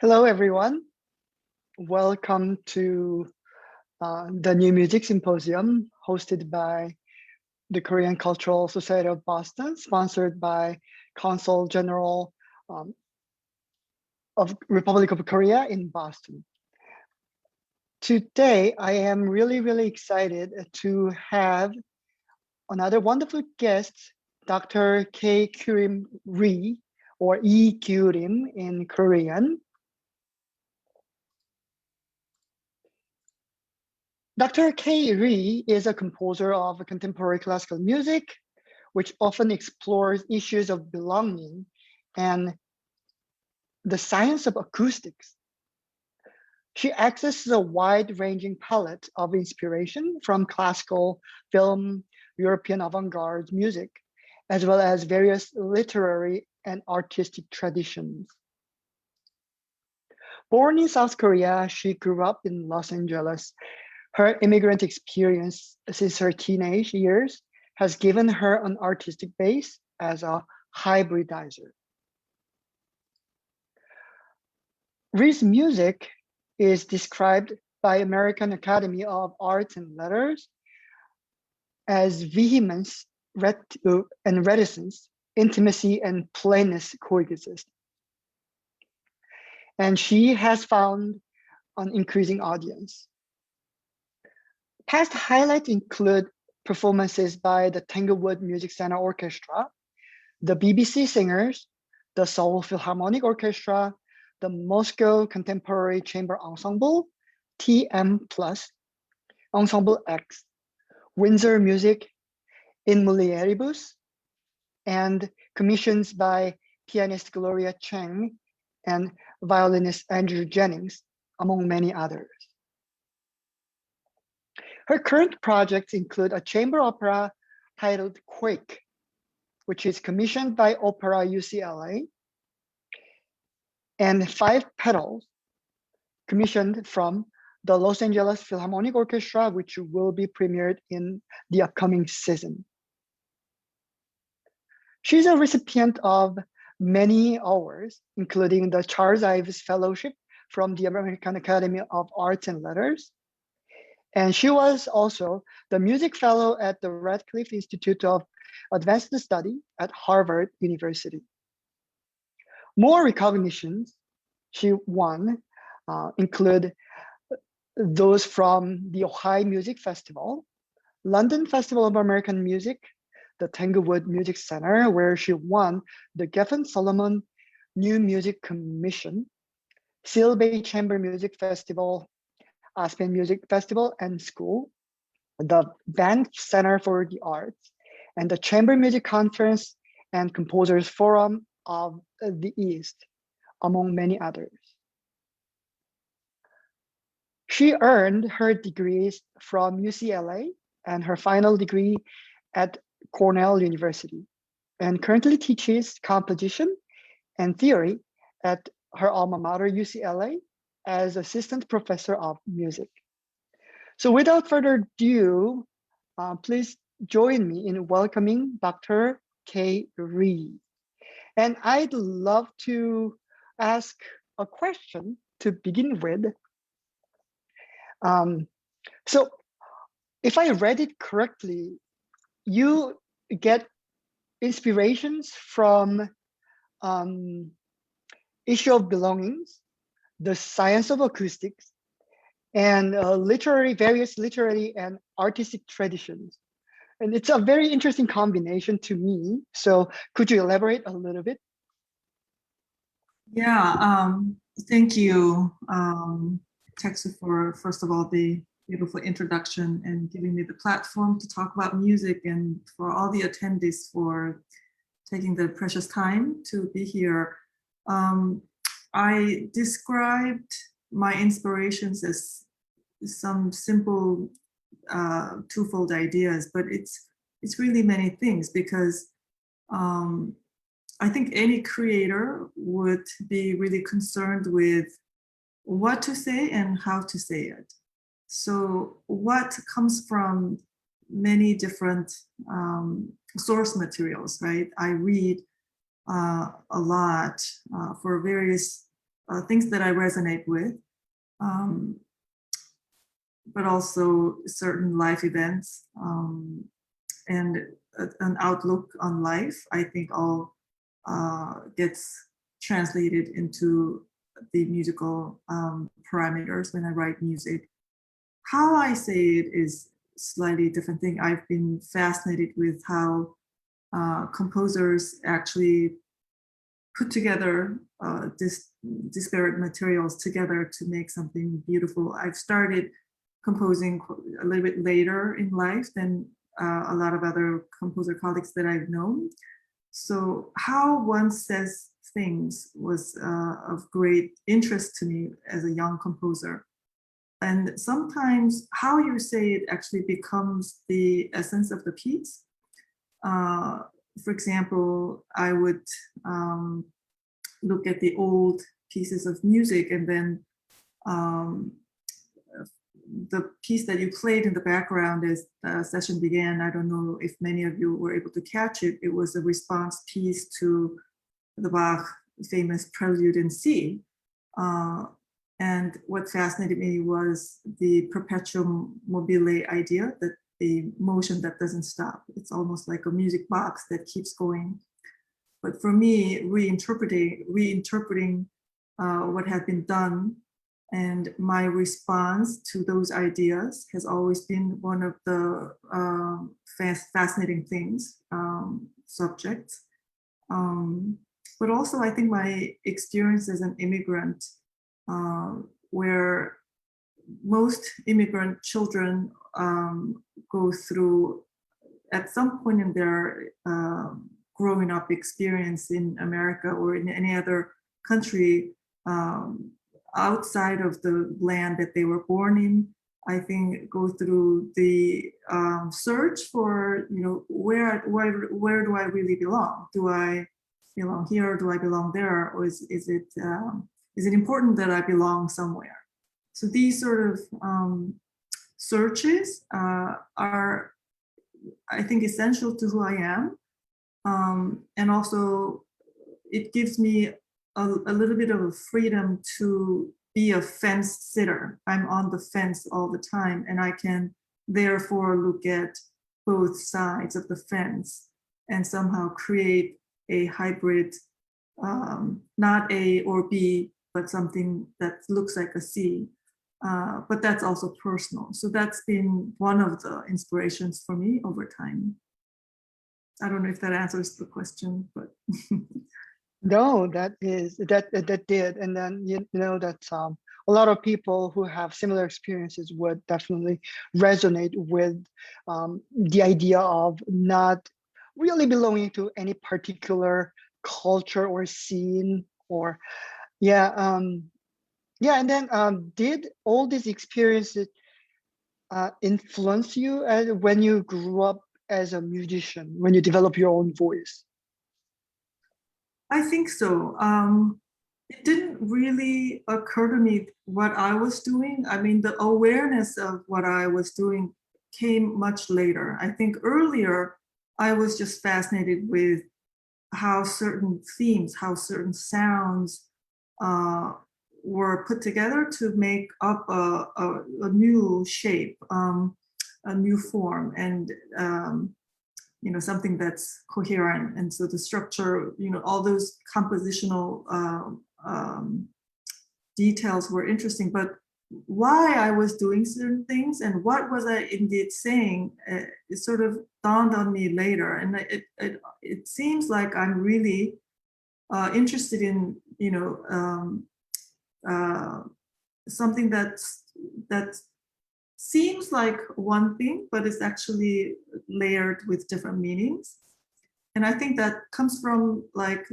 Hello, everyone. Welcome to the New Music Symposium hosted by the Korean Cultural Society of Boston, sponsored by Consul General of Republic of Korea in Boston. Today, I am really excited to have another wonderful guest, Dr. K. Kyrim Rhie, or E. Kyrim in Korean. Dr. K. Rhie is a composer of contemporary classical music, which often explores issues of belonging and the science of acoustics. She accesses a wide-ranging palette of inspiration from classical, film, European avant-garde music, as well as various literary and artistic traditions. Born in South Korea, she grew up in Los Angeles. Her immigrant experience since her teenage years has given her an artistic base as a hybridizer. Rhie's music is described by American Academy of Arts and Letters as vehemence and reticence, intimacy and plainness coexist. And she has found an increasing audience. Past highlights include performances by the Tanglewood Music Center Orchestra, the BBC Singers, the Seoul Philharmonic Orchestra, the Moscow Contemporary Chamber Ensemble, TM+, Ensemble X, Winsor Music in Mulieribus, and commissions by pianist Gloria Cheng and violinist Andrew Jennings, among many others. Her current projects include a chamber opera titled Quake, which is commissioned by Opera UCLA, and Five Petals, commissioned from the Los Angeles Philharmonic Orchestra, which will be premiered in the upcoming season. She's a recipient of many awards, including the Charles Ives Fellowship from the American Academy of Arts and Letters. And she was also the music fellow at the Radcliffe Institute of Advanced Study at Harvard University. More recognitions she won include those from the Ohio Music Festival, London Festival of American Music, the Tanglewood Music Center, where she won the Geffen Solomon New Music Commission, Seal Bay Chamber Music Festival, Aspen Music Festival and School, the Banff Center for the Arts, and the Chamber Music Conference and Composers Forum of the East, among many others. She earned her degrees from UCLA and her final degree at Cornell University, and currently teaches composition and theory at her alma mater, UCLA, as assistant professor of music. So without further ado, please join me in welcoming Dr. K. Rhie. And I'd love to ask a question to begin with. So if I read it correctly, you get inspirations from issue of belongings, the science of acoustics, and various literary and artistic traditions. And it's a very interesting combination to me. So could you elaborate a little bit? Yeah, thank you, Texas, for first of all, the beautiful introduction and giving me the platform to talk about music, and for all the attendees for taking the precious time to be here. I described my inspirations as some simple twofold ideas, but it's really many things, because I think any creator would be really concerned with what to say and how to say it. So what comes from many different source materials, right? I read a lot for various things that I resonate with, but also certain life events and an outlook on life. I think all gets translated into the musical parameters when I write music. How I say it is slightly different thing. I've been fascinated with how composers actually put together disparate materials together to make something beautiful. I've started composing a little bit later in life than a lot of other composer colleagues that I've known. So how one says things was of great interest to me as a young composer. And sometimes how you say it actually becomes the essence of the piece. For example, I would look at the old pieces of music, and then the piece that you played in the background as the session began, I don't know if many of you were able to catch it. It was a response piece to the Bach famous Prelude in C. And what fascinated me was the perpetuum mobile idea, that the motion that doesn't stop. It's almost like a music box that keeps going. But for me, reinterpreting what had been done and my response to those ideas has always been one of the fascinating things, subjects. But also I think my experience as an immigrant, where most immigrant children go through at some point in their growing up experience in America or in any other country outside of the land that they were born in, I think go through the search for, where do I really belong? Do I belong here? Do I belong there? Or is it important that I belong somewhere? So these sort of searches are, I think, essential to who I am. And also it gives me a little bit of a freedom to be a fence sitter. I'm on the fence all the time, and I can therefore look at both sides of the fence and somehow create a hybrid, not A or B, but something that looks like a C. But that's also personal. So that's been one of the inspirations for me over time. I don't know if that answers the question, but No, that did, and then that a lot of people who have similar experiences would definitely resonate with the idea of not really belonging to any particular culture or scene, or and then did all these experiences influence you when you grew up as a musician, when you develop your own voice? I think so. It didn't really occur to me what I was doing. I mean, the awareness of what I was doing came much later. I think earlier, I was just fascinated with how certain themes, how certain sounds were put together to make up a new shape, a new form, and something that's coherent. And so the structure, all those compositional details were interesting. But why I was doing certain things and what was I indeed saying, it sort of dawned on me later. And it seems like I'm really interested in, something that seems like one thing, but it's actually layered with different meanings. And I think that comes from like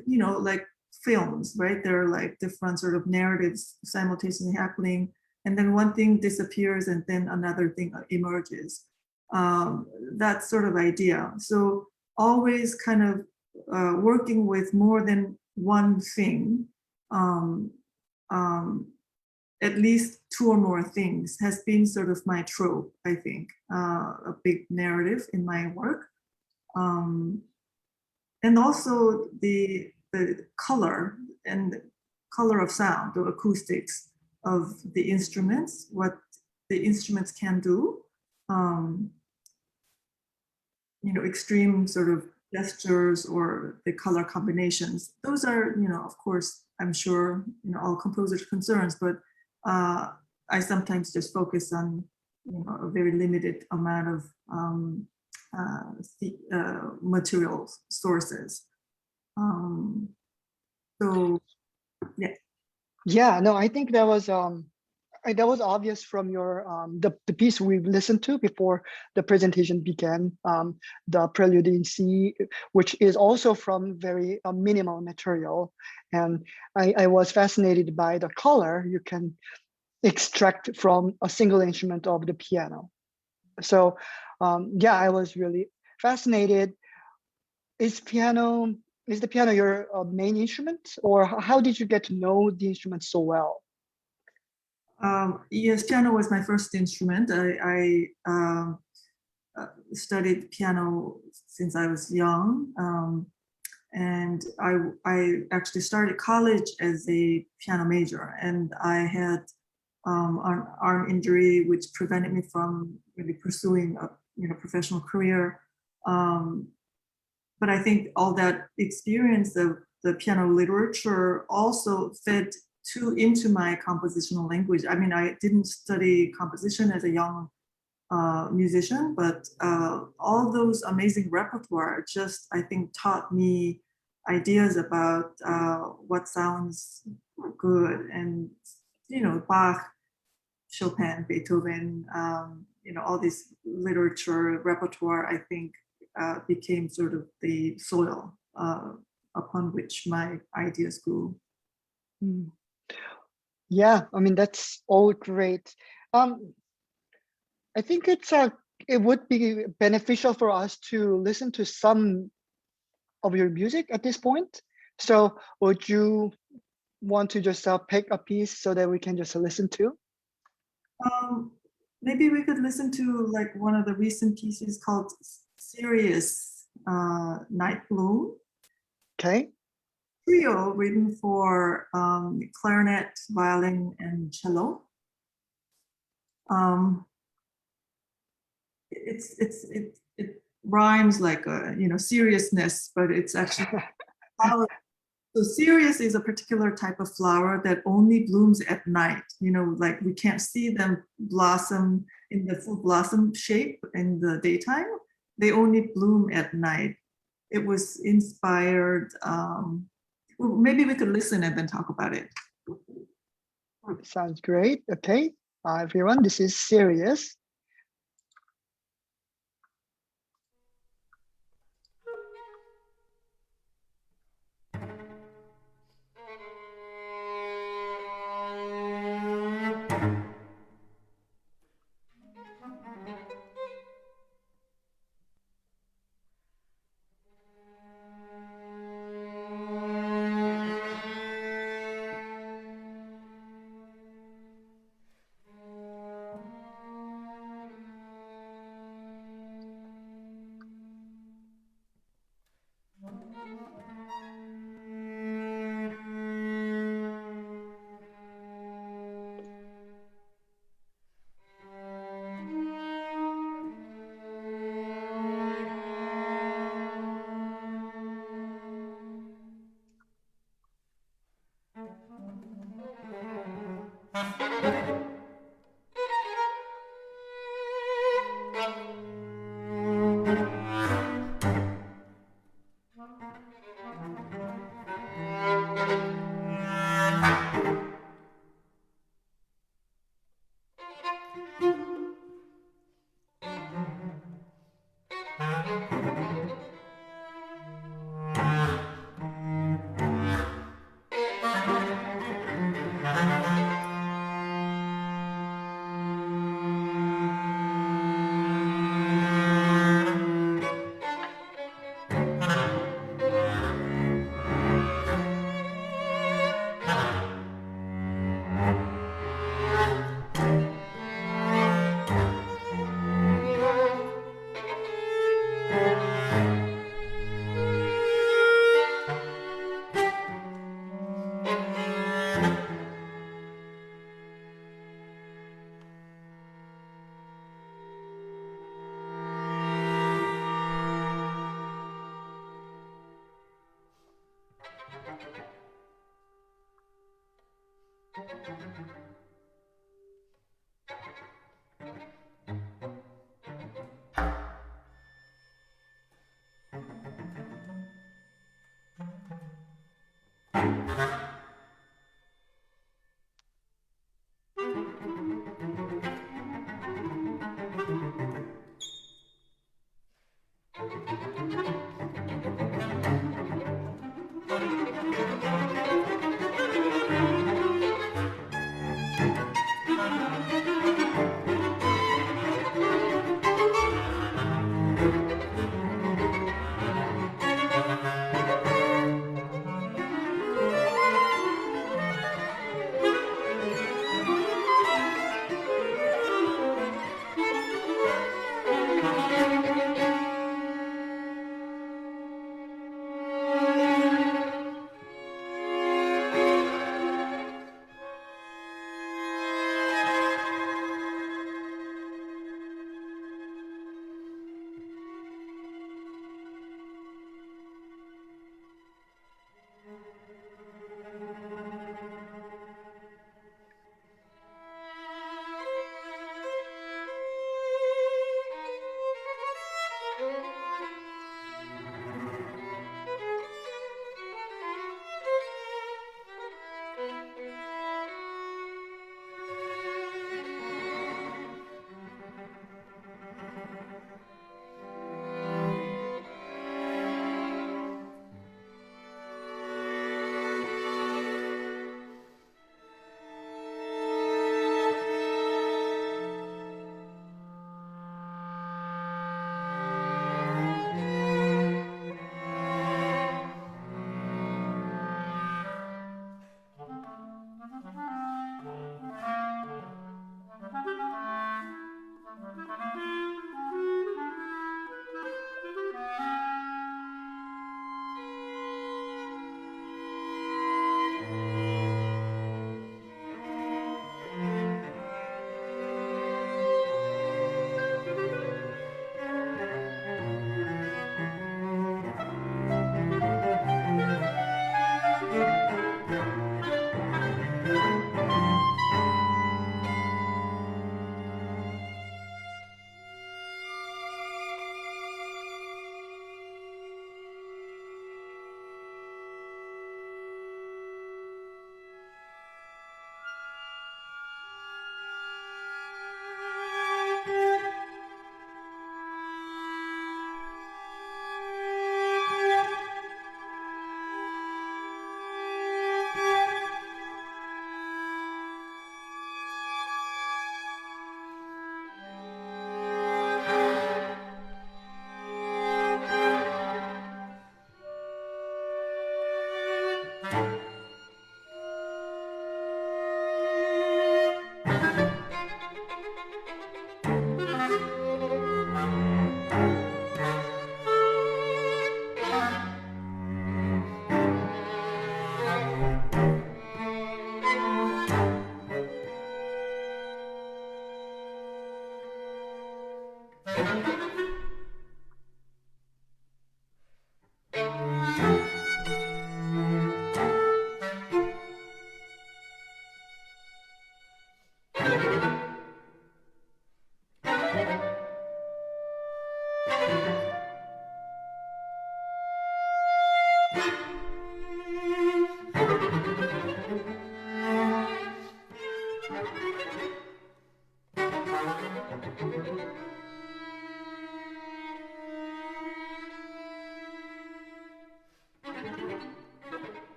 films, right? There are like different sort of narratives simultaneously happening. And then one thing disappears and then another thing emerges. That sort of idea. So always kind of working with more than one thing, at least two or more things has been sort of my trope, I think, a big narrative in my work. And also the color and color of sound, the acoustics of the instruments, what the instruments can do. Extreme sort of gestures or the color combinations. Those are, of course, I'm sure, all composers' concerns, but I sometimes just focus on, a very limited amount of material sources. So, yeah. Yeah, no, I think that was obvious from your the piece we listened to before the presentation began, the Prelude in C, which is also from very minimal material, and I was fascinated by the color you can extract from a single instrument of the piano. So yeah, I was really fascinated. Is the piano your main instrument, or how did you get to know the instrument so well? Yes, piano was my first instrument. I studied piano since I was young, and I actually started college as a piano major, and I had an arm injury which prevented me from really pursuing a professional career. But I think all that experience of the piano literature also fed into my compositional language. I mean, I didn't study composition as a young musician, but all those amazing repertoire just, I think, taught me ideas about what sounds good. And, Bach, Chopin, Beethoven, all this literature repertoire, I think, became sort of the soil upon which my ideas grew. Yeah, I mean, that's all great. I think it would be beneficial for us to listen to some of your music at this point. So would you want to just pick a piece so that we can just listen to? Maybe we could listen to like one of the recent pieces called Serious Night Bloom. Okay. Trio written for clarinet, violin, and cello. It rhymes like a seriousness, but it's actually flower. So Sirius is a particular type of flower that only blooms at night. Like we can't see them blossom in the full blossom shape in the daytime. They only bloom at night. It was inspired. Maybe we could listen and then talk about it. Sounds great. Okay, everyone, this is Serious.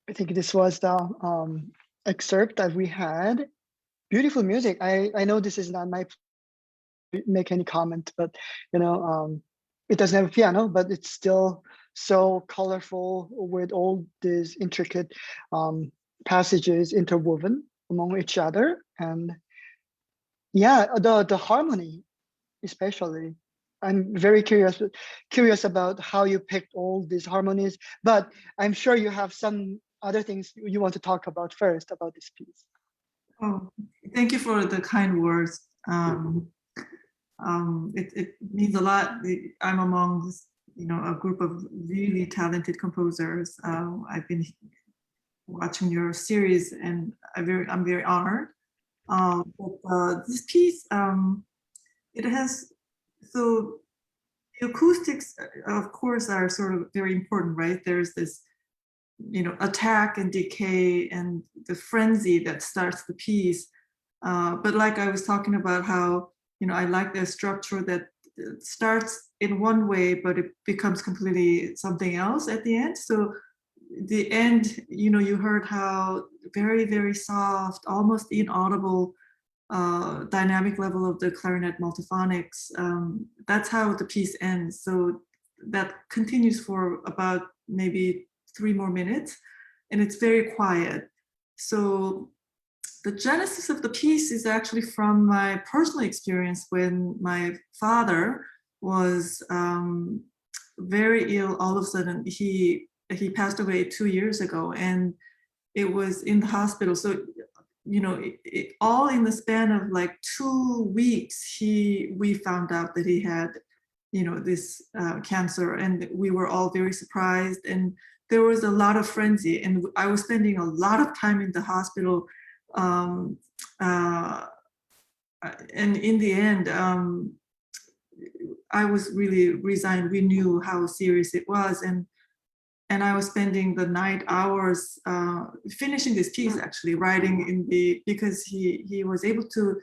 I think this was the excerpt that we had. Beautiful music. I know this is not my make any comment, but you know, it doesn't have a piano, but it's still so colorful with all these intricate passages interwoven among each other. And yeah, the harmony, especially. I'm very curious about how you picked all these harmonies, but I'm sure you have some other things you want to talk about first about this piece. Oh, thank you for the kind words. It means a lot. I'm among, you know, a group of really talented composers. I've been watching your series, and I'm very honored. But this piece, it has, so the acoustics, of course, are sort of very important, right? There's this, you know, attack and decay and the frenzy that starts the piece. But like I was talking about how, you know, I like the structure that starts in one way, but it becomes completely something else at the end. So the end, you know, you heard how very, very soft, almost inaudible dynamic level of the clarinet multiphonics. That's how the piece ends. So that continues for about maybe 3 more minutes, and it's very quiet. So the genesis of the piece is actually from my personal experience when my father was very ill. All of a sudden, he passed away 2 years ago, and it was in the hospital. So, you know, all in the span of like 2 weeks, we found out that he had, you know, this cancer, and we were all very surprised. And there was a lot of frenzy, and I was spending a lot of time in the hospital. And in the end, I was really resigned. We knew how serious it was, and I was spending the night hours finishing this piece, actually writing in because he was able to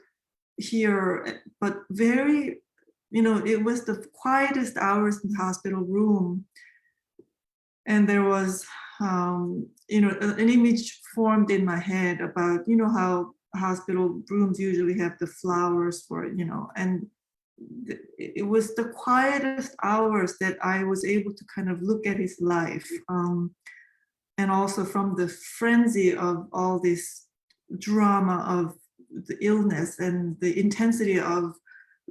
hear, but very, you know, it was the quietest hours in the hospital room. And there was, you know, an image formed in my head about, you know, how hospital rooms usually have the flowers for, you know, and it was the quietest hours that I was able to kind of look at his life. And also from the frenzy of all this drama of the illness and the intensity of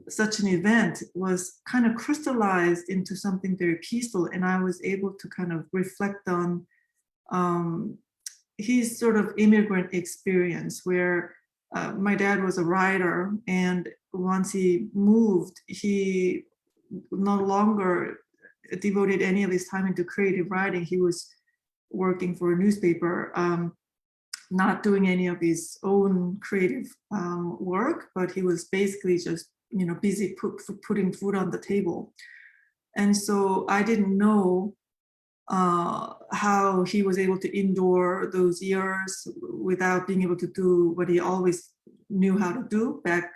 such an event was kind of crystallized into something very peaceful. And I was able to kind of reflect on his sort of immigrant experience where my dad was a writer, and once he moved, he no longer devoted any of his time into creative writing. He was working for a newspaper, not doing any of his own creative work, but he was basically just, you know, busy putting food on the table. And so I didn't know how he was able to endure those years without being able to do what he always knew how to do back,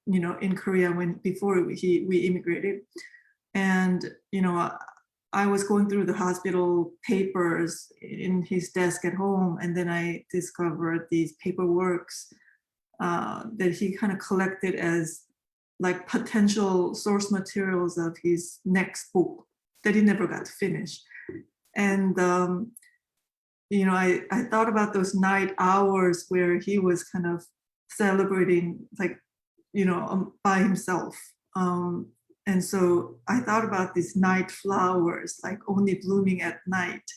you know, in Korea before we immigrated. And, you know, I was going through the hospital papers in his desk at home, and then I discovered these paperworks that he kind of collected as like potential source materials of his next book that he never got to finish. And, you know, I thought about those night hours where he was kind of celebrating, like, you know, by himself. And so I thought about these night flowers, like only blooming at night,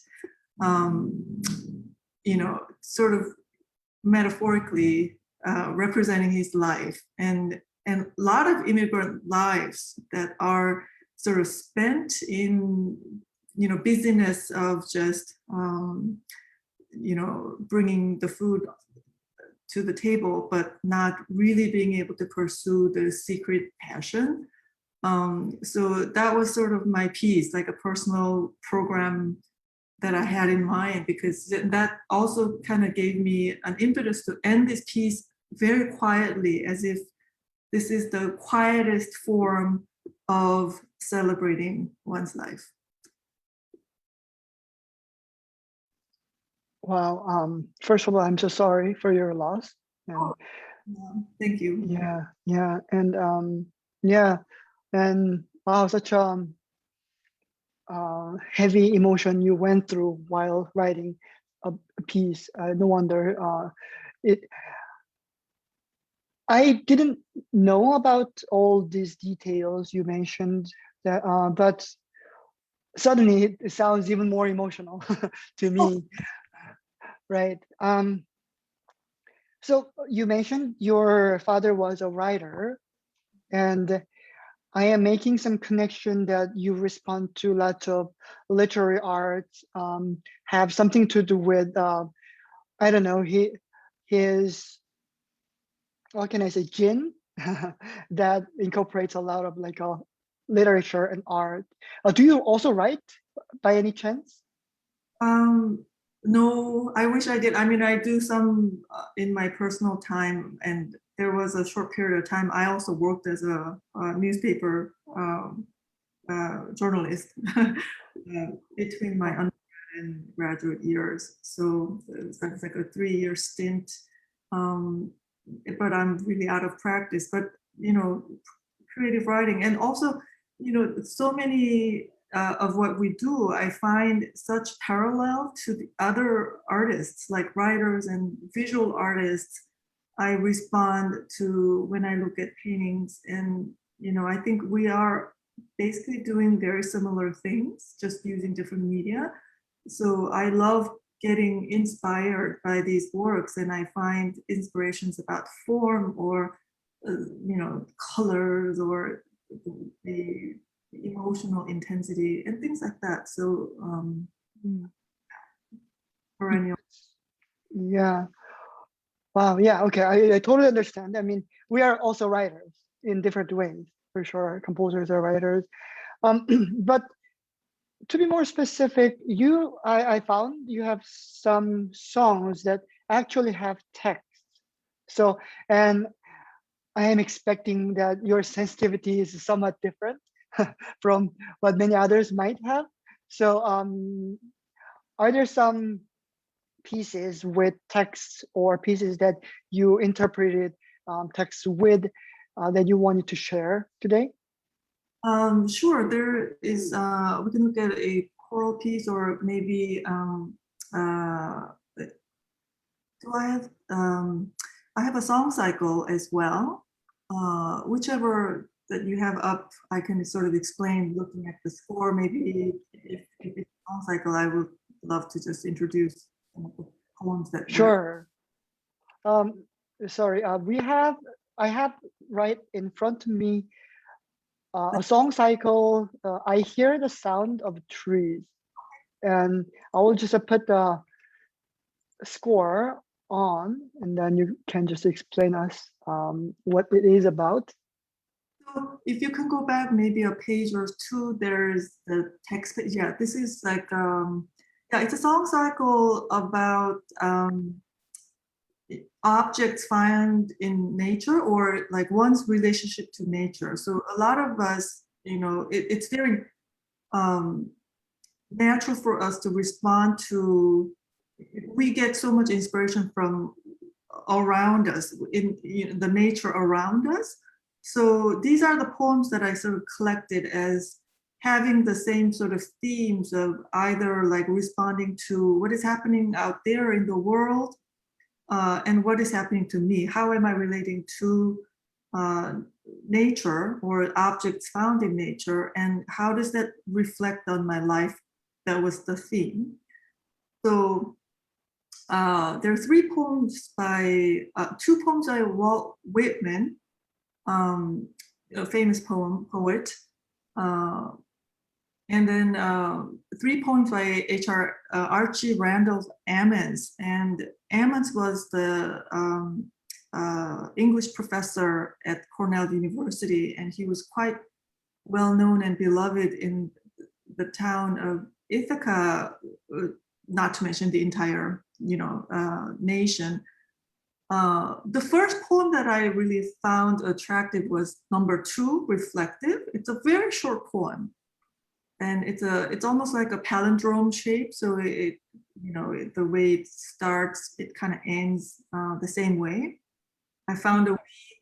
you know, sort of metaphorically representing his life. And a lot of immigrant lives that are sort of spent in, you know, busyness of just, you know, bringing the food to the table, but not really being able to pursue the secret passion. So that was sort of my piece, like a personal program that I had in mind, because that also kind of gave me an impetus to end this piece very quietly, as if this is the quietest form of celebrating one's life. Wow. First of all, I'm so sorry for your loss. And thank you. Yeah. And yeah. And wow, such a heavy emotion you went through while writing a piece. No wonder I didn't know about all these details you mentioned, that, but suddenly it sounds even more emotional to me. Right. So you mentioned your father was a writer, and I am making some connection that you respond to lots of literary arts, have something to do with, I don't know, his, what can I say, gin that incorporates a lot of like literature and art. Do you also write by any chance? No, I wish I did. I mean, I do some in my personal time, and there was a short period of time I also worked as a newspaper journalist between my undergrad and graduate years. So it's like a 3-year stint, but I'm really out of practice. But, you know, creative writing, and also, you know, so many of what we do, I find such parallel to the other artists, like writers and visual artists. I respond to when I look at paintings, and, you know, I think we are basically doing very similar things, just using different media. So I love getting inspired by these works, and I find inspirations about form or, you know, colors or the emotional intensity and things like that. So perennial. Yeah. Wow. Yeah. Okay. I totally understand. I mean, we are also writers in different ways, for sure. Composers are writers. But to be more specific, I found you have some songs that actually have text. So, and I am expecting that your sensitivity is somewhat different from what many others might have. So, are there some pieces with text or pieces that you interpreted text with that you wanted to share today? Sure, there is, we can look at a choral piece, or maybe, do I have a song cycle as well. Whichever that you have up, I can sort of explain looking at the score. Maybe if it's a song cycle, I will love to just introduce some of the poems that were. Sure. Sorry, I have right in front of me a song cycle. I hear the sound of trees, and I will just put the score on, and then you can just explain us what it is about. So if you can go back maybe a page or two, there's the text page. Yeah, this is like yeah, it's a song cycle about objects found in nature, or like one's relationship to nature. So a lot of us, you know, it's very natural for us to respond to, we get so much inspiration from around us, in the nature around us. So these are the poems that I sort of collected as having the same sort of themes of either like responding to what is happening out there in the world, and what is happening to me. How am I relating to nature or objects found in nature, and how does that reflect on my life? That was the theme. So there are three poems by, two poems by Walt Whitman, a famous poet, and then three poems by Archie Randolph Ammons. And Ammons was the English professor at Cornell University, and he was quite well known and beloved in the town of Ithaca, not to mention the entire, nation. The first poem that I really found attractive was number 2, Reflective. It's a very short poem, and it's almost like a palindrome shape. So it the way it starts, it kind of ends the same way. I found a Rhie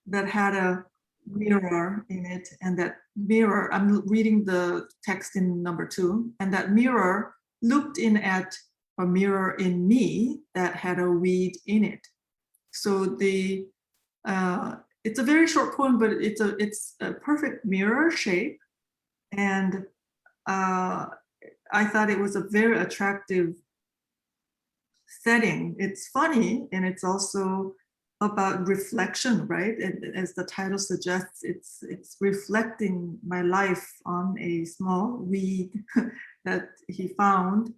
that had a mirror in it, and that mirror, I'm reading the text in number 2, and that mirror looked in at a mirror in me that had a weed in it. So the it's a very short poem, but it's a perfect mirror shape, and I thought it was a very attractive setting. It's funny, and it's also about reflection, right? And as the title suggests, it's reflecting my life on a small weed that he found.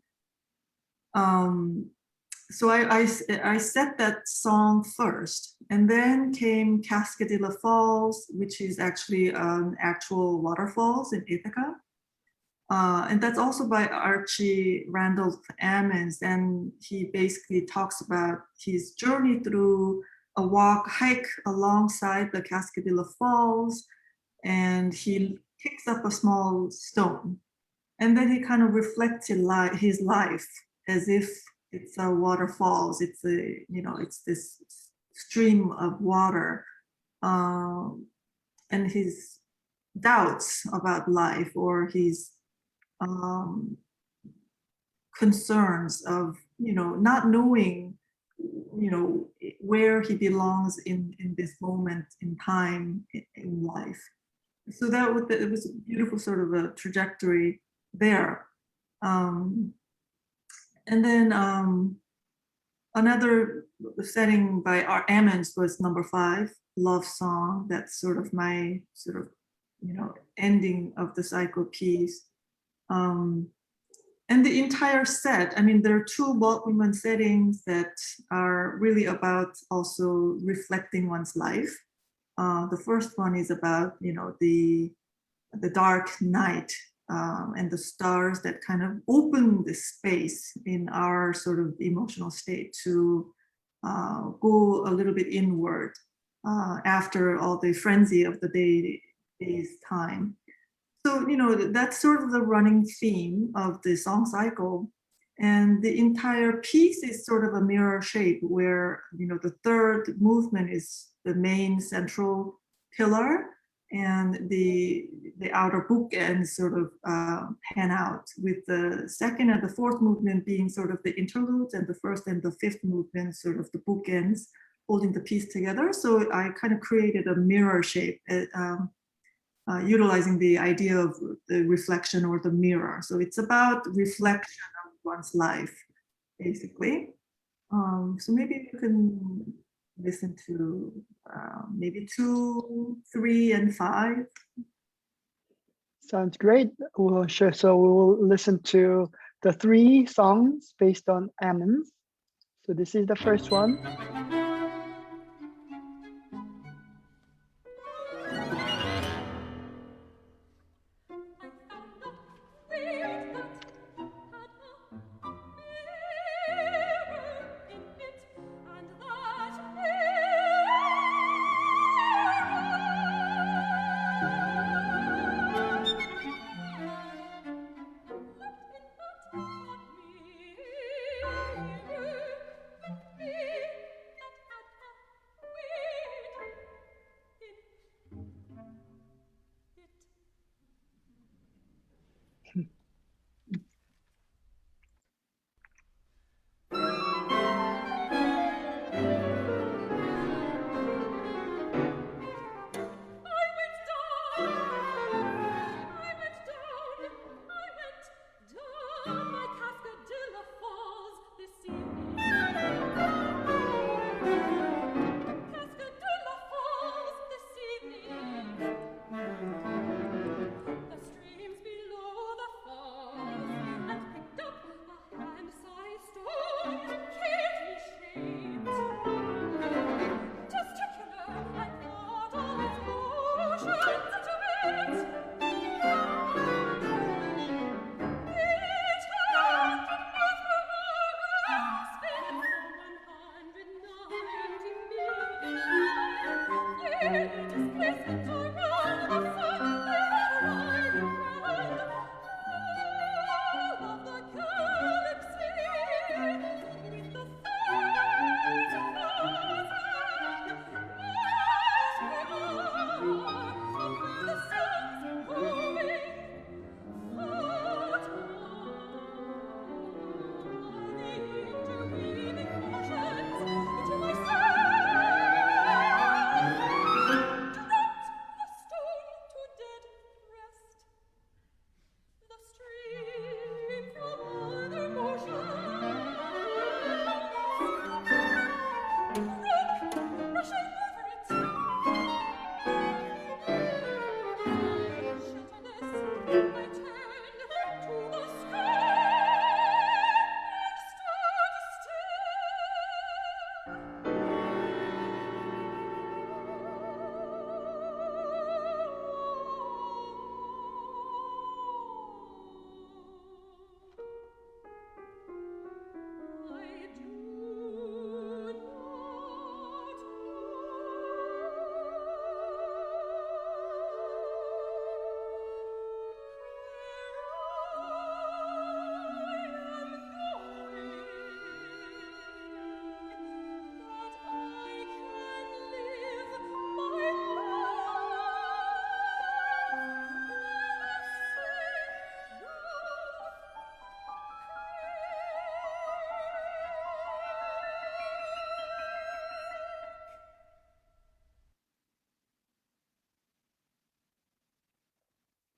So I set that song first, and then came Cascadilla Falls, which is actually an actual waterfalls in Ithaca. And that's also by Archie Randolph Ammons, and he basically talks about his journey through a hike alongside the Cascadilla Falls, and he picks up a small stone, and then he kind of reflects his life as if it's a waterfalls. It's it's this stream of water, and his doubts about life, or his concerns of not knowing where he belongs in this moment in time in life. So it was a beautiful sort of a trajectory there. And then another setting by Ammons was number 5, Love Song. That's sort of my ending of the cycle piece. And the entire set, I mean, there are 2 Walt Whitman settings that are really about also reflecting one's life. The first one is about, the dark night and the stars that kind of open the space in our sort of emotional state to go a little bit inward after all the frenzy of the day's time. So, that's sort of the running theme of the song cycle. And the entire piece is sort of a mirror shape where, the third movement is the main central pillar, and the outer bookends sort of pan out, with the second and the fourth movement being sort of the interludes, and the first and the fifth movement sort of the bookends holding the piece together. So I kind of created a mirror shape, utilizing the idea of the reflection or the mirror. So it's about reflection of one's life, basically. So maybe you can listen to maybe 2, 3, and 5. Sounds great. Well, sure. So we will listen to the 3 songs based on Ammons. So this is the first one.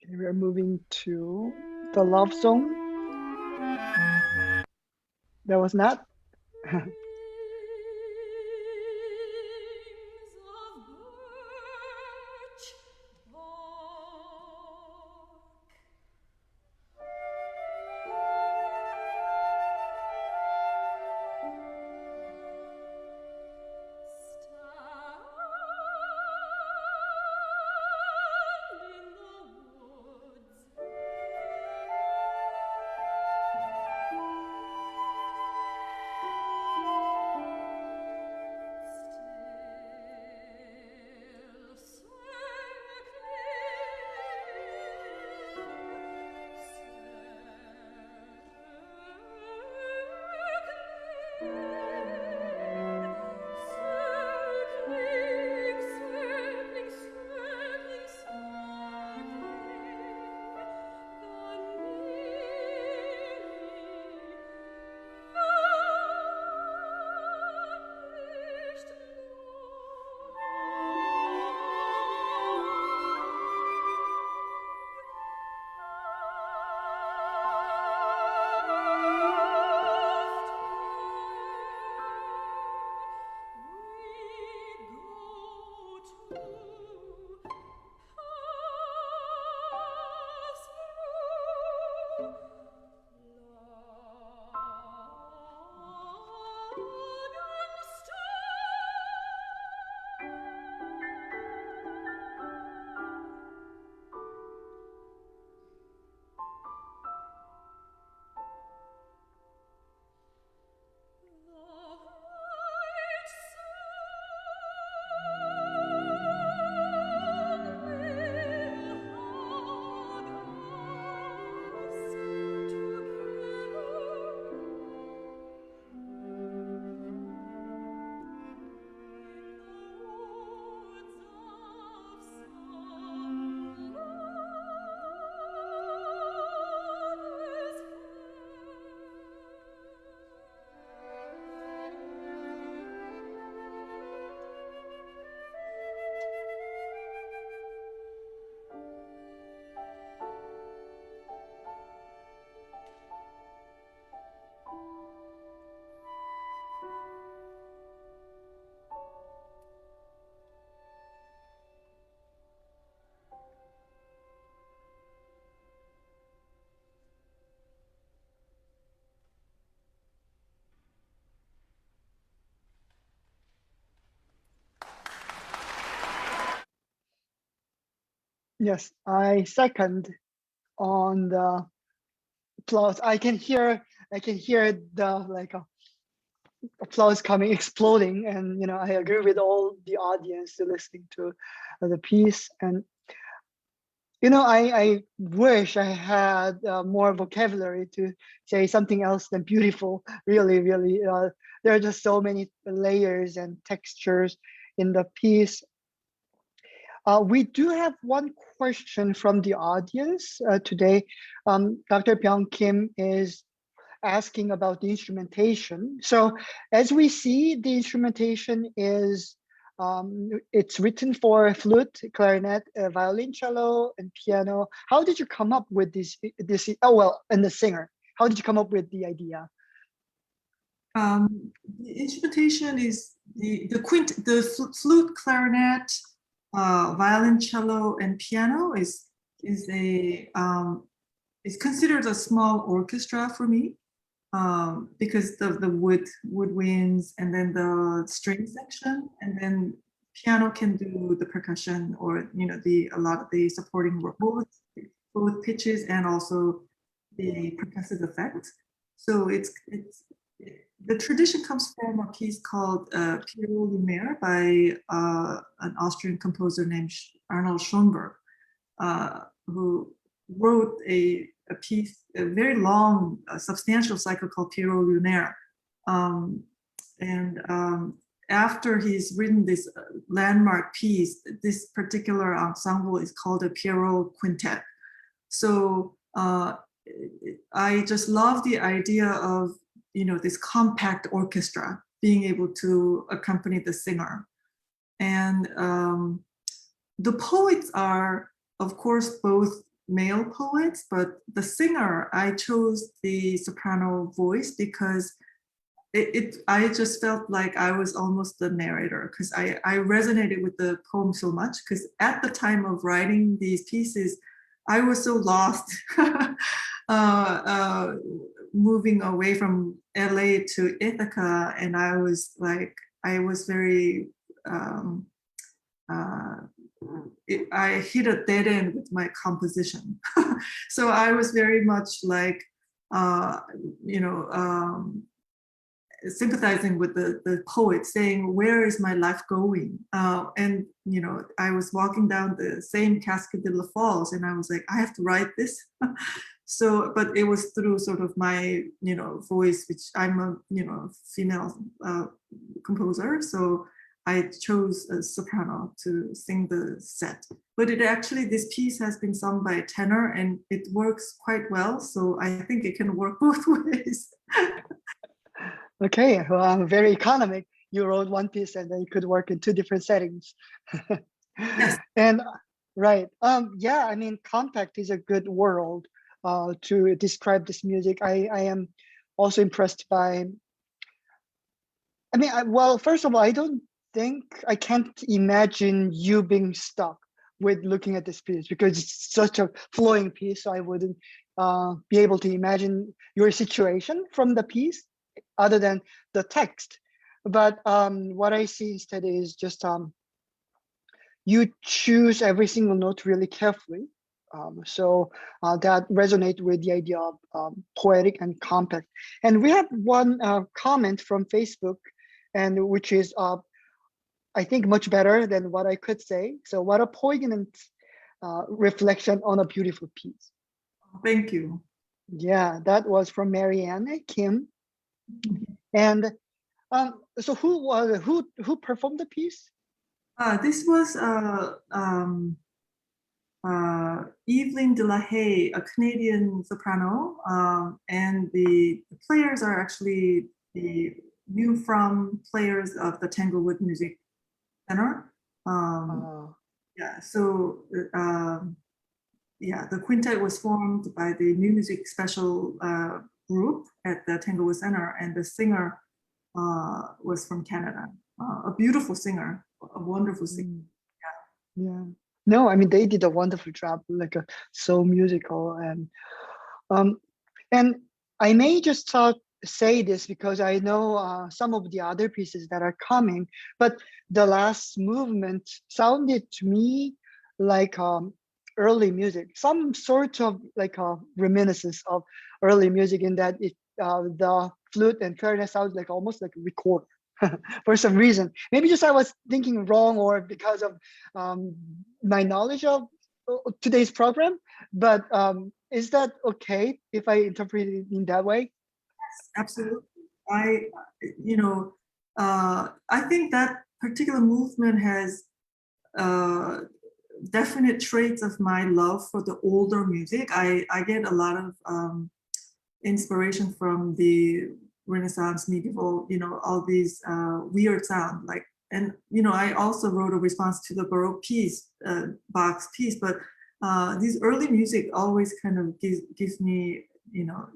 Okay, we're moving to the love song. That was Nat. Yes, I second on the applause. I can hear the like applause coming, exploding, and I agree with all the audience listening to the piece. And I wish I had more vocabulary to say something else than beautiful. Really, really, there are just so many layers and textures in the piece. We do have one question from the audience today. Dr. Byung Kim is asking about the instrumentation. So as we see, the instrumentation is, it's written for flute, clarinet, violin, cello, and piano. How did you come up with this, oh, well, and the singer? How did you come up with the idea? The instrumentation is the flute, clarinet, violin, cello, and piano is considered a small orchestra for me because of the woodwinds and then the string section, and then piano can do the percussion or a lot of the supporting work, both pitches and also the percussive effect. So the tradition comes from a piece called Piero Lumiere by an Austrian composer named Arnold Schoenberg, who wrote a piece, a very long, substantial cycle called Piero Lunaire. After he's written this landmark piece, this particular ensemble is called a Piero Quintet. So I just love the idea of this compact orchestra being able to accompany the singer. And the poets are, of course, both male poets, but the singer, I chose the soprano voice because I just felt like I was almost the narrator, because I resonated with the poem so much, because at the time of writing these pieces, I was so lost moving away from LA to Ithaca, and I was very I hit a dead end with my composition. So I was very much like sympathizing with the poet, saying, where is my life going? And I was walking down the same Cascadilla Falls, and I was like, I have to write this. So, but it was through sort of my voice, which I'm a female composer, so I chose a soprano to sing the set. But this piece has been sung by a tenor, and it works quite well, so I think it can work both ways. Okay, well, very economic. You wrote one piece and then you could work in two different settings. Yes. And right, yeah, I mean, compact is a good word to describe this music. I am also impressed by, well, first of all, I can't imagine you being stuck with looking at this piece, because it's such a flowing piece. So I wouldn't be able to imagine your situation from the piece other than the text. But what I see instead is just you choose every single note really carefully. So that resonate with the idea of poetic and compact. And we have one comment from Facebook, and which is I think much better than what I could say. So what a poignant reflection on a beautiful piece. Thank you. Yeah, that was from Marianne Kim. And so who performed the piece? This was Evelyn de la Haye, a Canadian soprano, and the players are actually the new from players of the Tanglewood Music Center. Yeah, so the quintet was formed by the New Music Special group at the Tanglewood Center, and the singer was from Canada. A beautiful singer, a wonderful singer. Yeah. No, I mean, they did a wonderful job, like so musical. And I may just say this because I know some of the other pieces that are coming, but the last movement sounded to me like early music, some sort of like a reminiscence of early music in that the flute and clarinet sounds like almost like a recorder for some reason. Maybe just I was thinking wrong or because of my knowledge of today's program, but is that okay if I interpret it in that way? Absolutely. I, I think that particular movement has uh, definite traits of my love for the older music. I get a lot of inspiration from the Renaissance, medieval, all these weird sound like, and I also wrote a response to the Baroque piece, Bach's piece, but these early music always kind of gives me,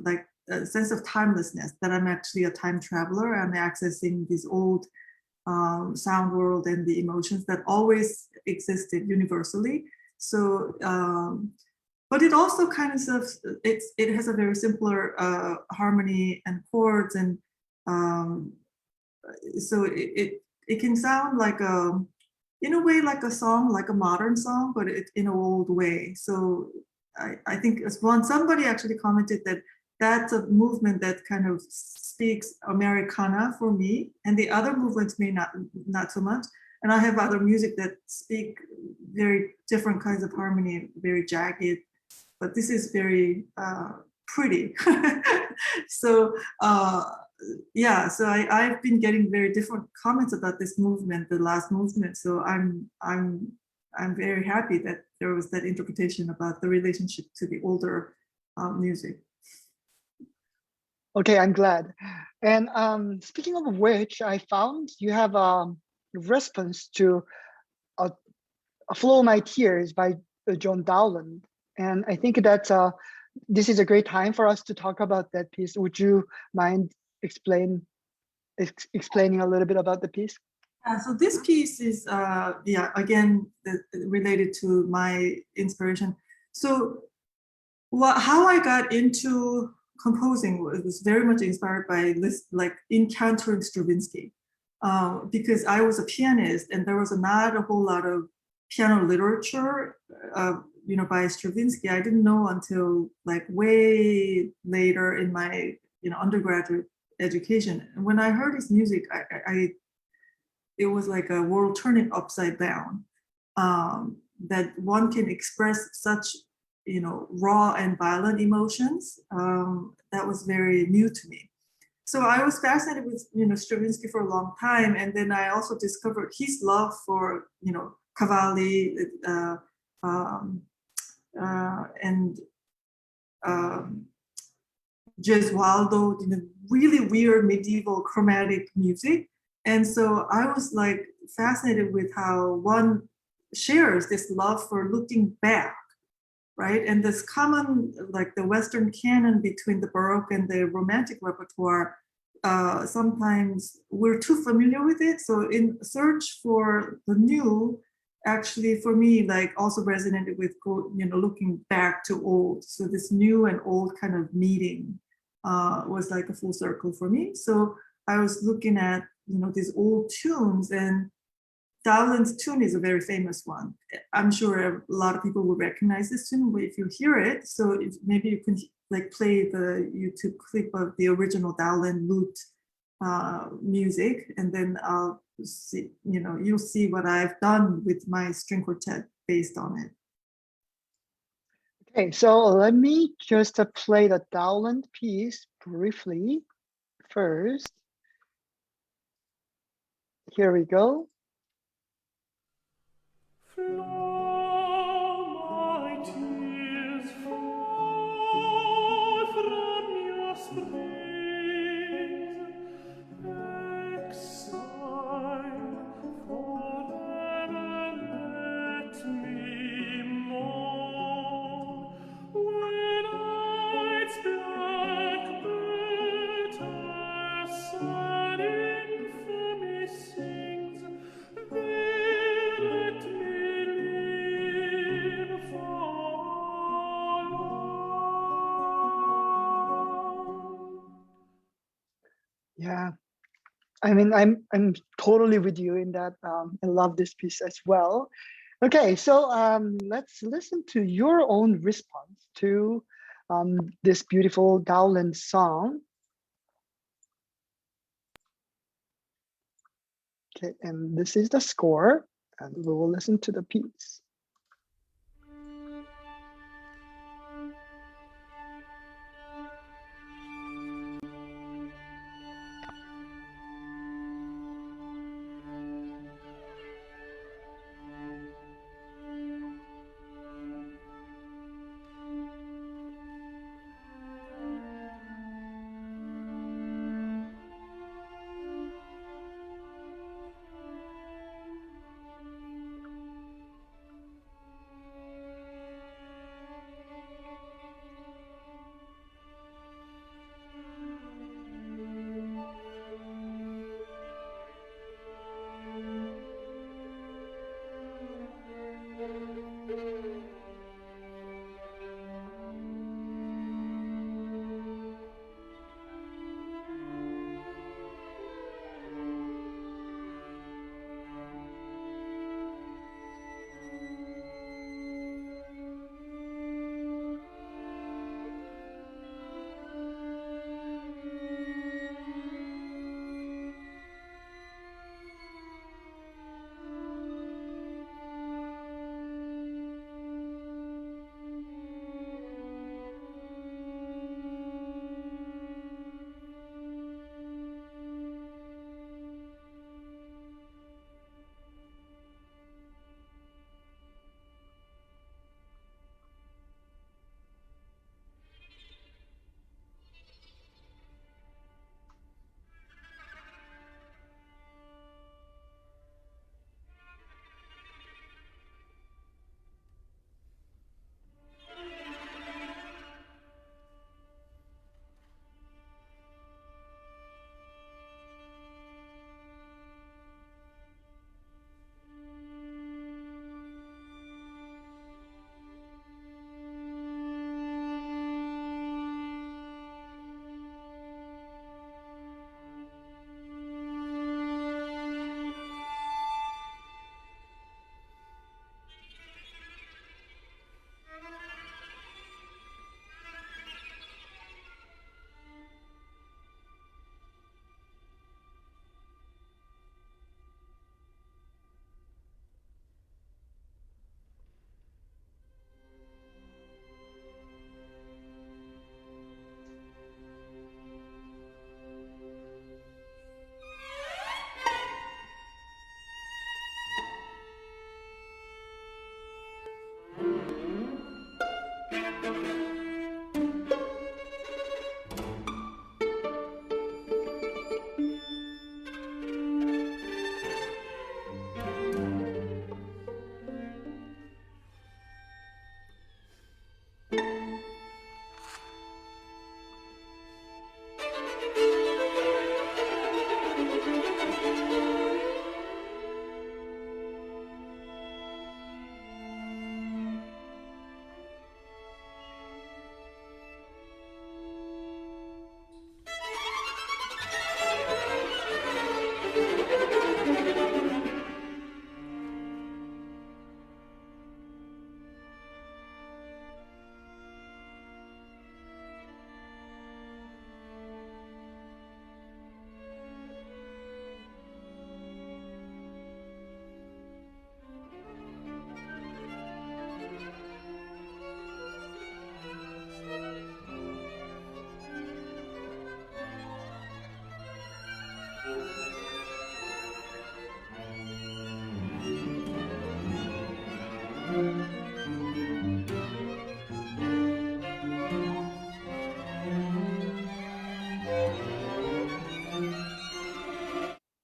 like a sense of timelessness, that I'm actually a time traveler. I'm accessing this old sound world and the emotions that always existed universally. So but it also kind of it has a very simpler harmony and chords, and so it can sound like a, in a way, like a song, like a modern song, but in an old way. So I think as somebody actually commented that that's a movement that kind of speaks Americana for me, and the other movements may not so much. And I have other music that speak very different kinds of harmony, very jagged, but this is very pretty. So yeah, so I've been getting very different comments about this movement, the last movement. So I'm very happy that there was that interpretation about the relationship to the older music. Okay, I'm glad. And speaking of which, I found you have a response to a Flow of My Tears by John Dowland. And I think that this is a great time for us to talk about that piece. Would you mind explaining a little bit about the piece? So this piece is, yeah, again, related to my inspiration. So how I got into composing was very much inspired by like encountering Stravinsky, because I was a pianist and there was not a whole lot of piano literature, by Stravinsky. I didn't know until like way later in my, undergraduate education. And when I heard his music, it was like a world turning upside down. That one can express such, raw and violent emotions. That was very new to me. So I was fascinated with, Stravinsky for a long time, and then I also discovered his love for, Cavalli, and Gesualdo, really weird medieval chromatic music. And so I was like fascinated with how one shares this love for looking back, right? And this common, like the Western canon between the Baroque and the Romantic repertoire, sometimes we're too familiar with it. So in search for the new, actually for me, like also resonated with, looking back to old. So this new and old kind of meeting was like a full circle for me. So I was looking at, these old tunes, and Dowland's tune is a very famous one. I'm sure a lot of people will recognize this tune if you hear it. So maybe you can like play the YouTube clip of the original Dowland lute music, and then I'll see, you'll see what I've done with my string quartet based on it. Okay, so let me just play the Dowland piece briefly first. Here we go. Flow, my tears, fall from your springs. Exile, forever let me mourn. When night's black bitter sad infamy sings, there let me live for long. Yeah, I mean, I'm totally with you in that. I love this piece as well. Okay, so let's listen to your own response to this beautiful Gowland song. Okay, and this is the score, and we will listen to the piece.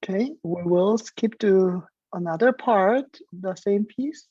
Okay, we will skip to another part of the same piece.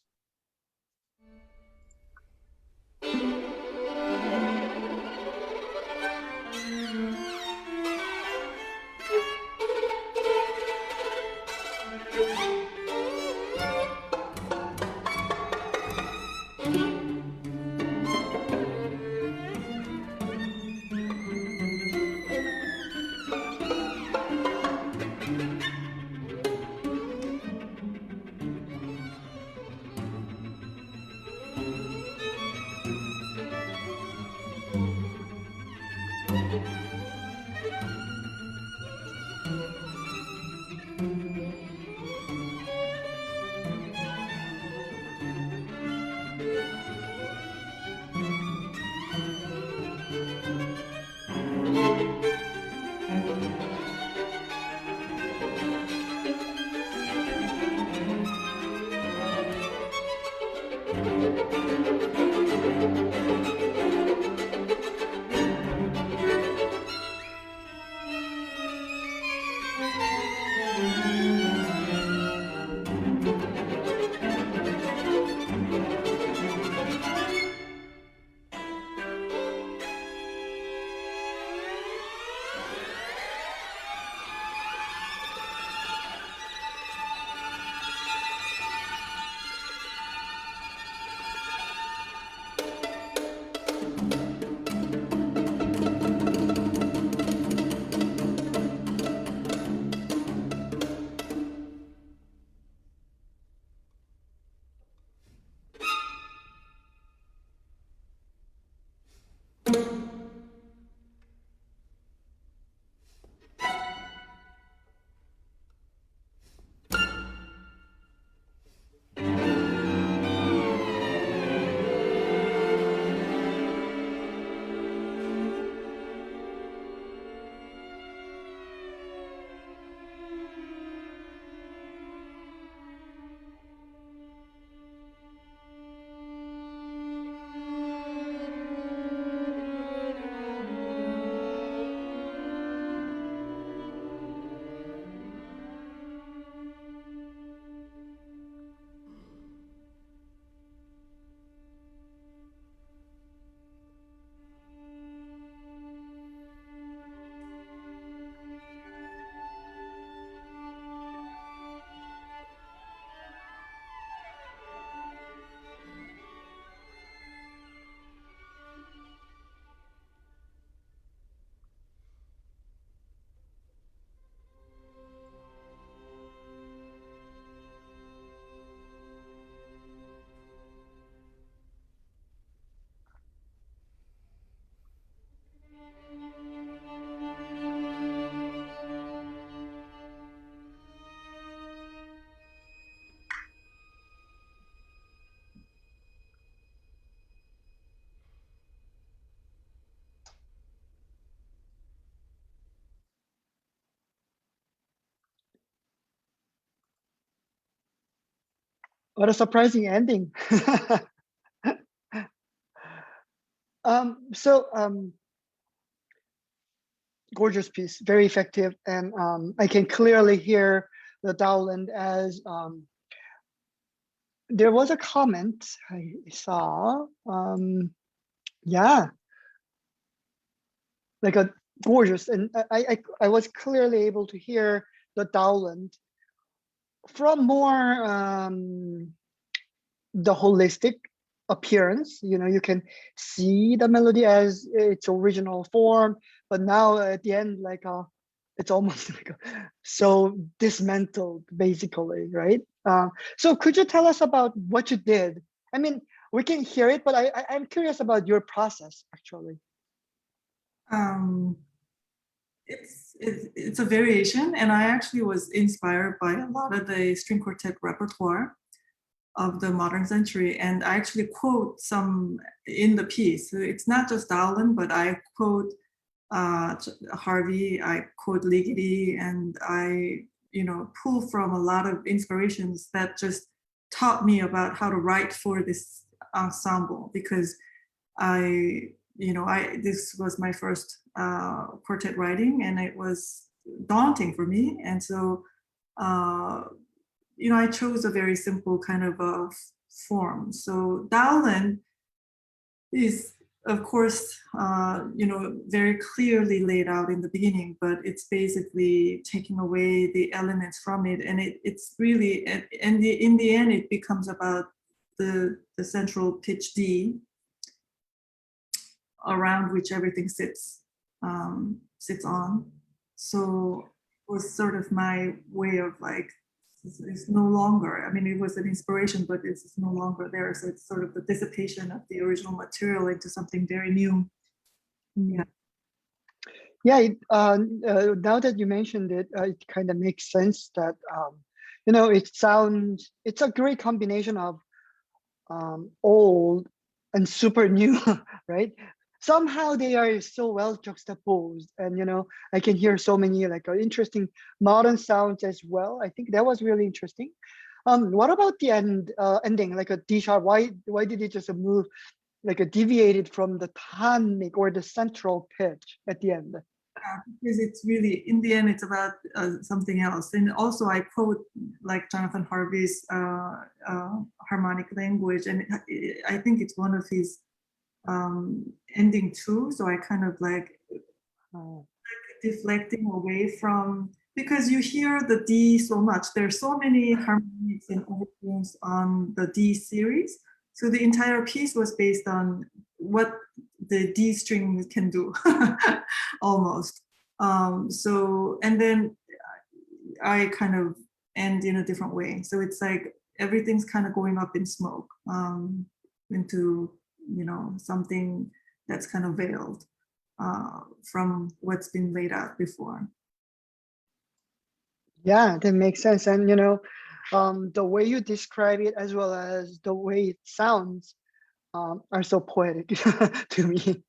What a surprising ending. So gorgeous piece, very effective, and I can clearly hear the dowland as there was a comment I saw. Yeah, like a gorgeous, and I was clearly able to hear the dowland from more the holistic appearance. You know, you can see the melody as its original form, but now at the end, like it's almost like so dismantled, basically, right? So could you tell us about what you did? I mean, we can hear it, but I'm curious about your process, actually. It's a variation, and I actually was inspired by a lot of the string quartet repertoire of the modern century, and I actually quote some in the piece. So it's not just Dowland, but I quote Harvey, I quote Ligeti, and I pull from a lot of inspirations that just taught me about how to write for this ensemble, because this was my first quartet writing, and it was daunting for me, and so I chose a very simple kind of a form. So Dowland is, of course, very clearly laid out in the beginning, but it's basically taking away the elements from it, and it's really, and in the end, it becomes about the central pitch D, around which everything sits on. So it was sort of my way of like, it's no longer, I mean, it was an inspiration, but it's no longer there. So it's sort of the dissipation of the original material into something very new. Yeah. Yeah, now that you mentioned it, it kind of makes sense that, it's a great combination of old and super new, right? Somehow they are so well juxtaposed, and I can hear so many like interesting modern sounds as well. I think that was really interesting. What about the ending, like a D sharp? Why did it just move like a deviated from the tonic or the central pitch at the end? because it's really, in the end, it's about something else. And also I quote like Jonathan Harvey's harmonic language, and I think it's one of his ending too. So I kind of like deflecting away from, because you hear the D so much. There's so many harmonies and overtones on the D series. So the entire piece was based on what the D string can do, almost. So, and then I kind of end in a different way. So it's like everything's kind of going up in smoke, into, you know, something that's kind of veiled from what's been laid out before. Yeah, that makes sense. And you know, the way you describe it as well as the way it sounds are so poetic to me.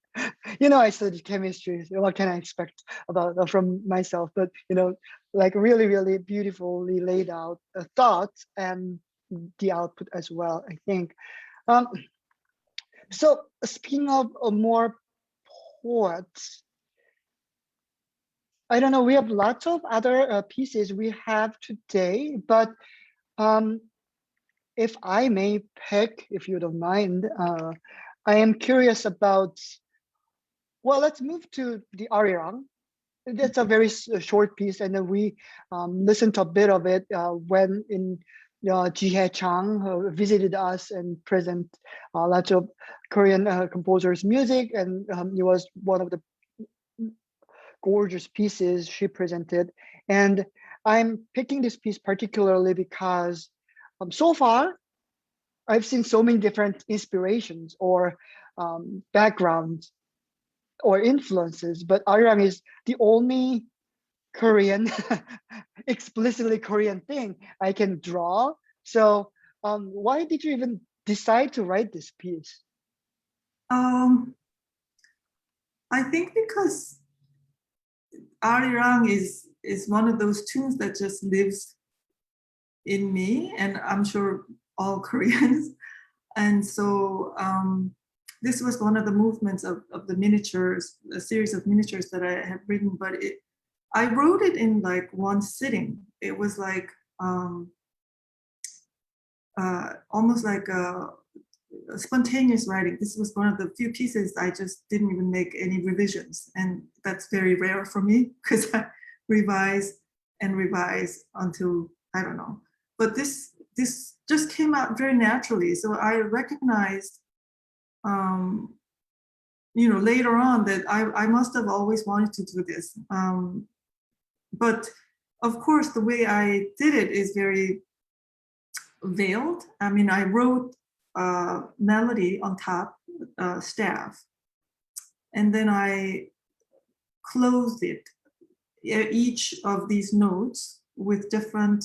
You know, I studied chemistry, so what can I expect about from myself? But you know, like really, really beautifully laid out thoughts and the output as well, I think. Um, so speaking of more poets, I don't know, we have lots of other pieces we have today, but um, if I may pick, if you don't mind, I am curious about, well, let's move to the Arirang. That's a very short piece, and then we listened to a bit of it when in Jihae Chang visited us and present lots of Korean composers' music, and it was one of the gorgeous pieces she presented. And I'm picking this piece particularly because so far I've seen so many different inspirations or backgrounds or influences, but Arirang is the only Korean, explicitly Korean thing I can draw. So why did you even decide to write this piece? I think because Arirang is one of those tunes that just lives in me, and I'm sure all Koreans. And so this was one of the movements of the miniatures, a series of miniatures that I had written, but I wrote it in like one sitting. It was like almost like a spontaneous writing. This was one of the few pieces I just didn't even make any revisions. And that's very rare for me because I revise and revise until, I don't know. But this just came out very naturally. So I recognized, you know, later on that I must have always wanted to do this. But of course, the way I did it is very veiled. I mean, I wrote melody on top, staff, and then I closed it, each of these notes with different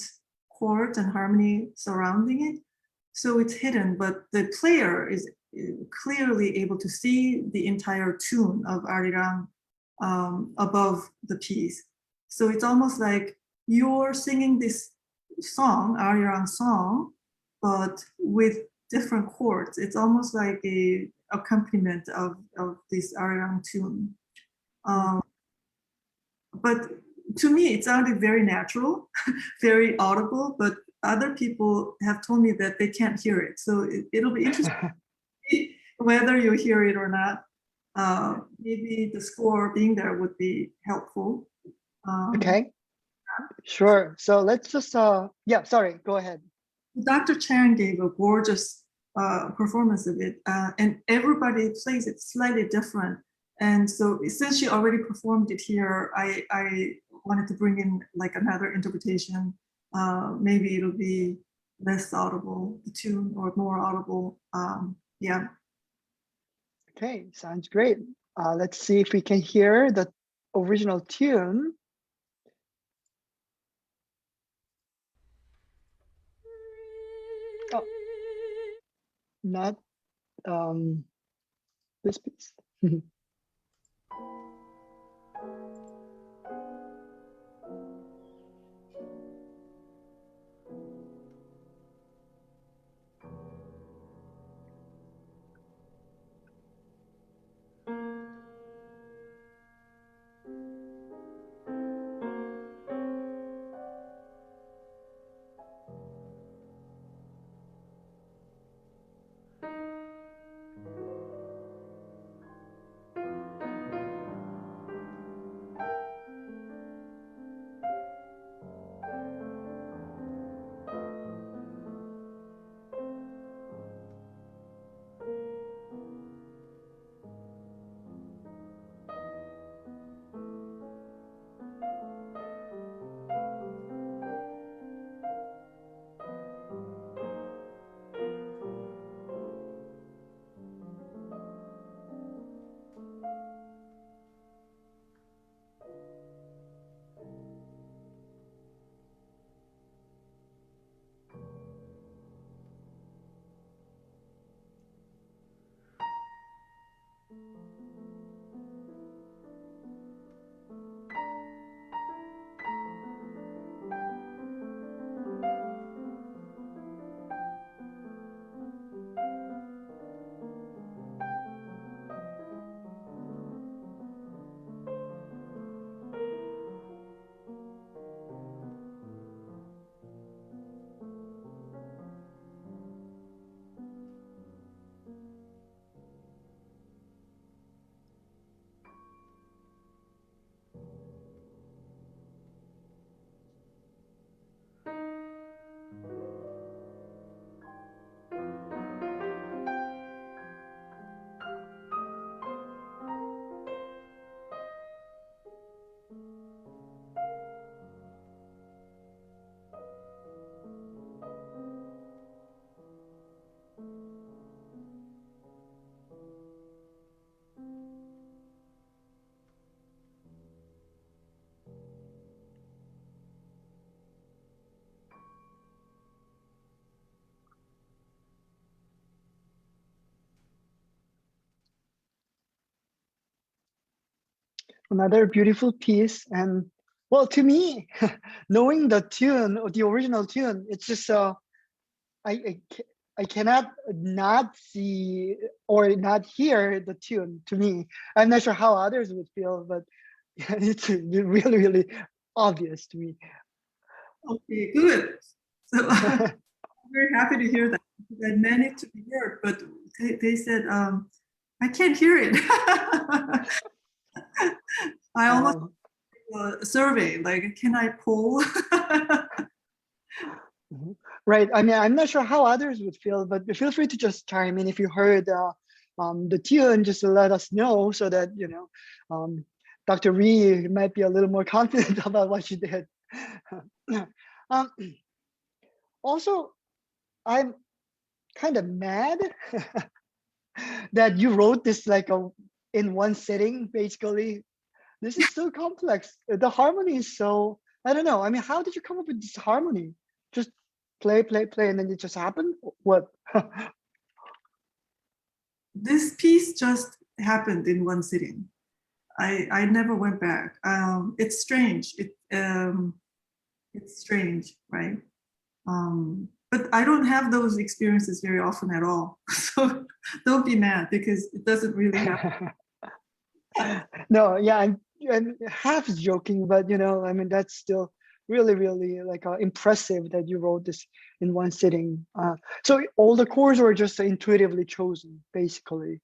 chords and harmony surrounding it. So it's hidden, but the player is clearly able to see the entire tune of Arirang above the piece. So it's almost like you're singing this song, Arirang song, but with different chords. It's almost like a accompaniment of this Arirang tune. But to me, it sounded very natural, very audible, but other people have told me that they can't hear it. So it'll be interesting whether you hear it or not. Maybe the score being there would be helpful. Okay, sure. So let's just, yeah, sorry, go ahead. Dr. Chan gave a gorgeous performance of it, and everybody plays it slightly different. And so since she already performed it here, I wanted to bring in like another interpretation. Maybe it'll be less audible, the tune, or more audible. Yeah. Okay, sounds great. Let's see if we can hear the original tune. Oh, not this piece. Another beautiful piece. And well, to me, knowing the tune or the original tune, it's just I cannot not see or not hear the tune. To me, I'm not sure how others would feel, but it's really, really obvious to me. Okay, good. So I'm very happy to hear that. I meant it to be heard, but they said I can't hear it. I almost a survey like, can I poll? Mhm. Right. I mean, I'm not sure how others would feel, but feel free to just chime in if you heard the tune, just to let us know so that, Dr. Rhie might be a little more confident about what she did. um, Also, I'm kind of mad that you wrote this like in one sitting, basically. This is so complex. The harmony is so, I don't know. I mean, how did you come up with this harmony? Just play, play, play, and then it just happened? What? This piece just happened in one sitting. I never went back. It's strange. It's strange, right? But I don't have those experiences very often at all. So don't be mad because it doesn't really happen. No, yeah, I'm half joking, but I mean, that's still really, really like impressive that you wrote this in one sitting. So all the chords were just intuitively chosen, basically.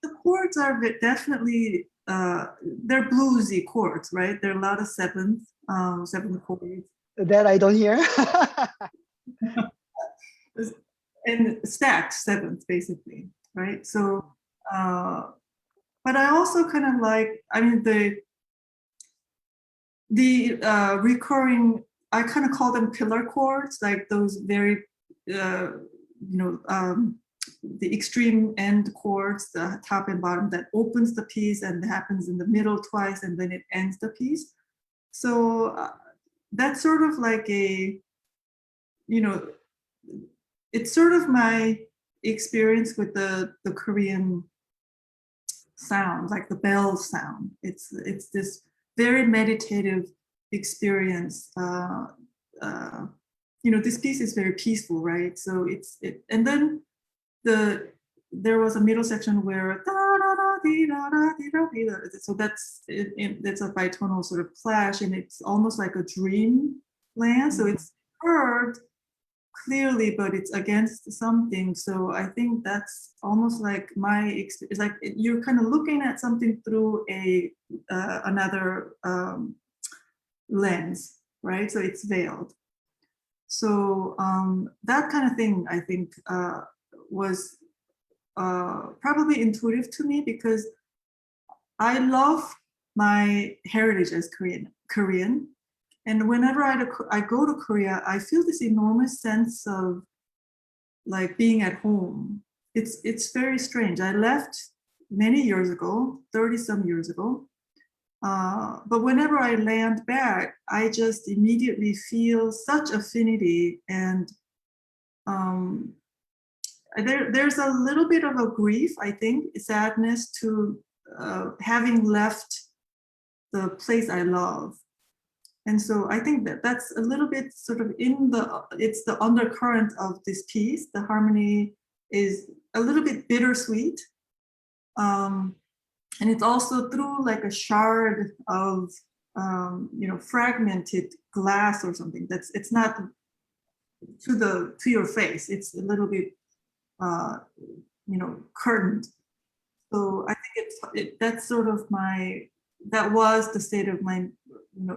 The chords are definitely they're bluesy chords, right? There are a lot of seventh chords That I don't hear. and stacked seventh, basically, right? So, but I also kind of like, I mean, the recurring, I kind of call them pillar chords, like those very, the extreme end chords, the top and bottom that opens the piece and happens in the middle twice and then it ends the piece. So that's sort of like it's sort of my experience with the Korean sound, like the bell sound. It's this very meditative experience. This piece is very peaceful, right? So and then there was a middle section where so that's that's a bitonal sort of clash, and it's almost like a dream land. So it's heard clearly, but it's against something. So I think that's almost like my experience. Like you're kind of looking at something through another lens, right? So it's veiled. So that kind of thing, I think, was probably intuitive to me because I love my heritage as Korean. And whenever I go to Korea, I feel this enormous sense of like being at home. It's very strange. I left many years ago, 30 some years ago. But whenever I land back, I just immediately feel such affinity, and there's a little bit of a grief, I think, sadness to having left the place I love. And so I think that's a little bit sort of it's the undercurrent of this piece. The harmony is a little bit bittersweet. And it's also through like a shard of, fragmented glass or something. It's not to your face. It's a little bit, curtained. So I think that's sort of that was the state of my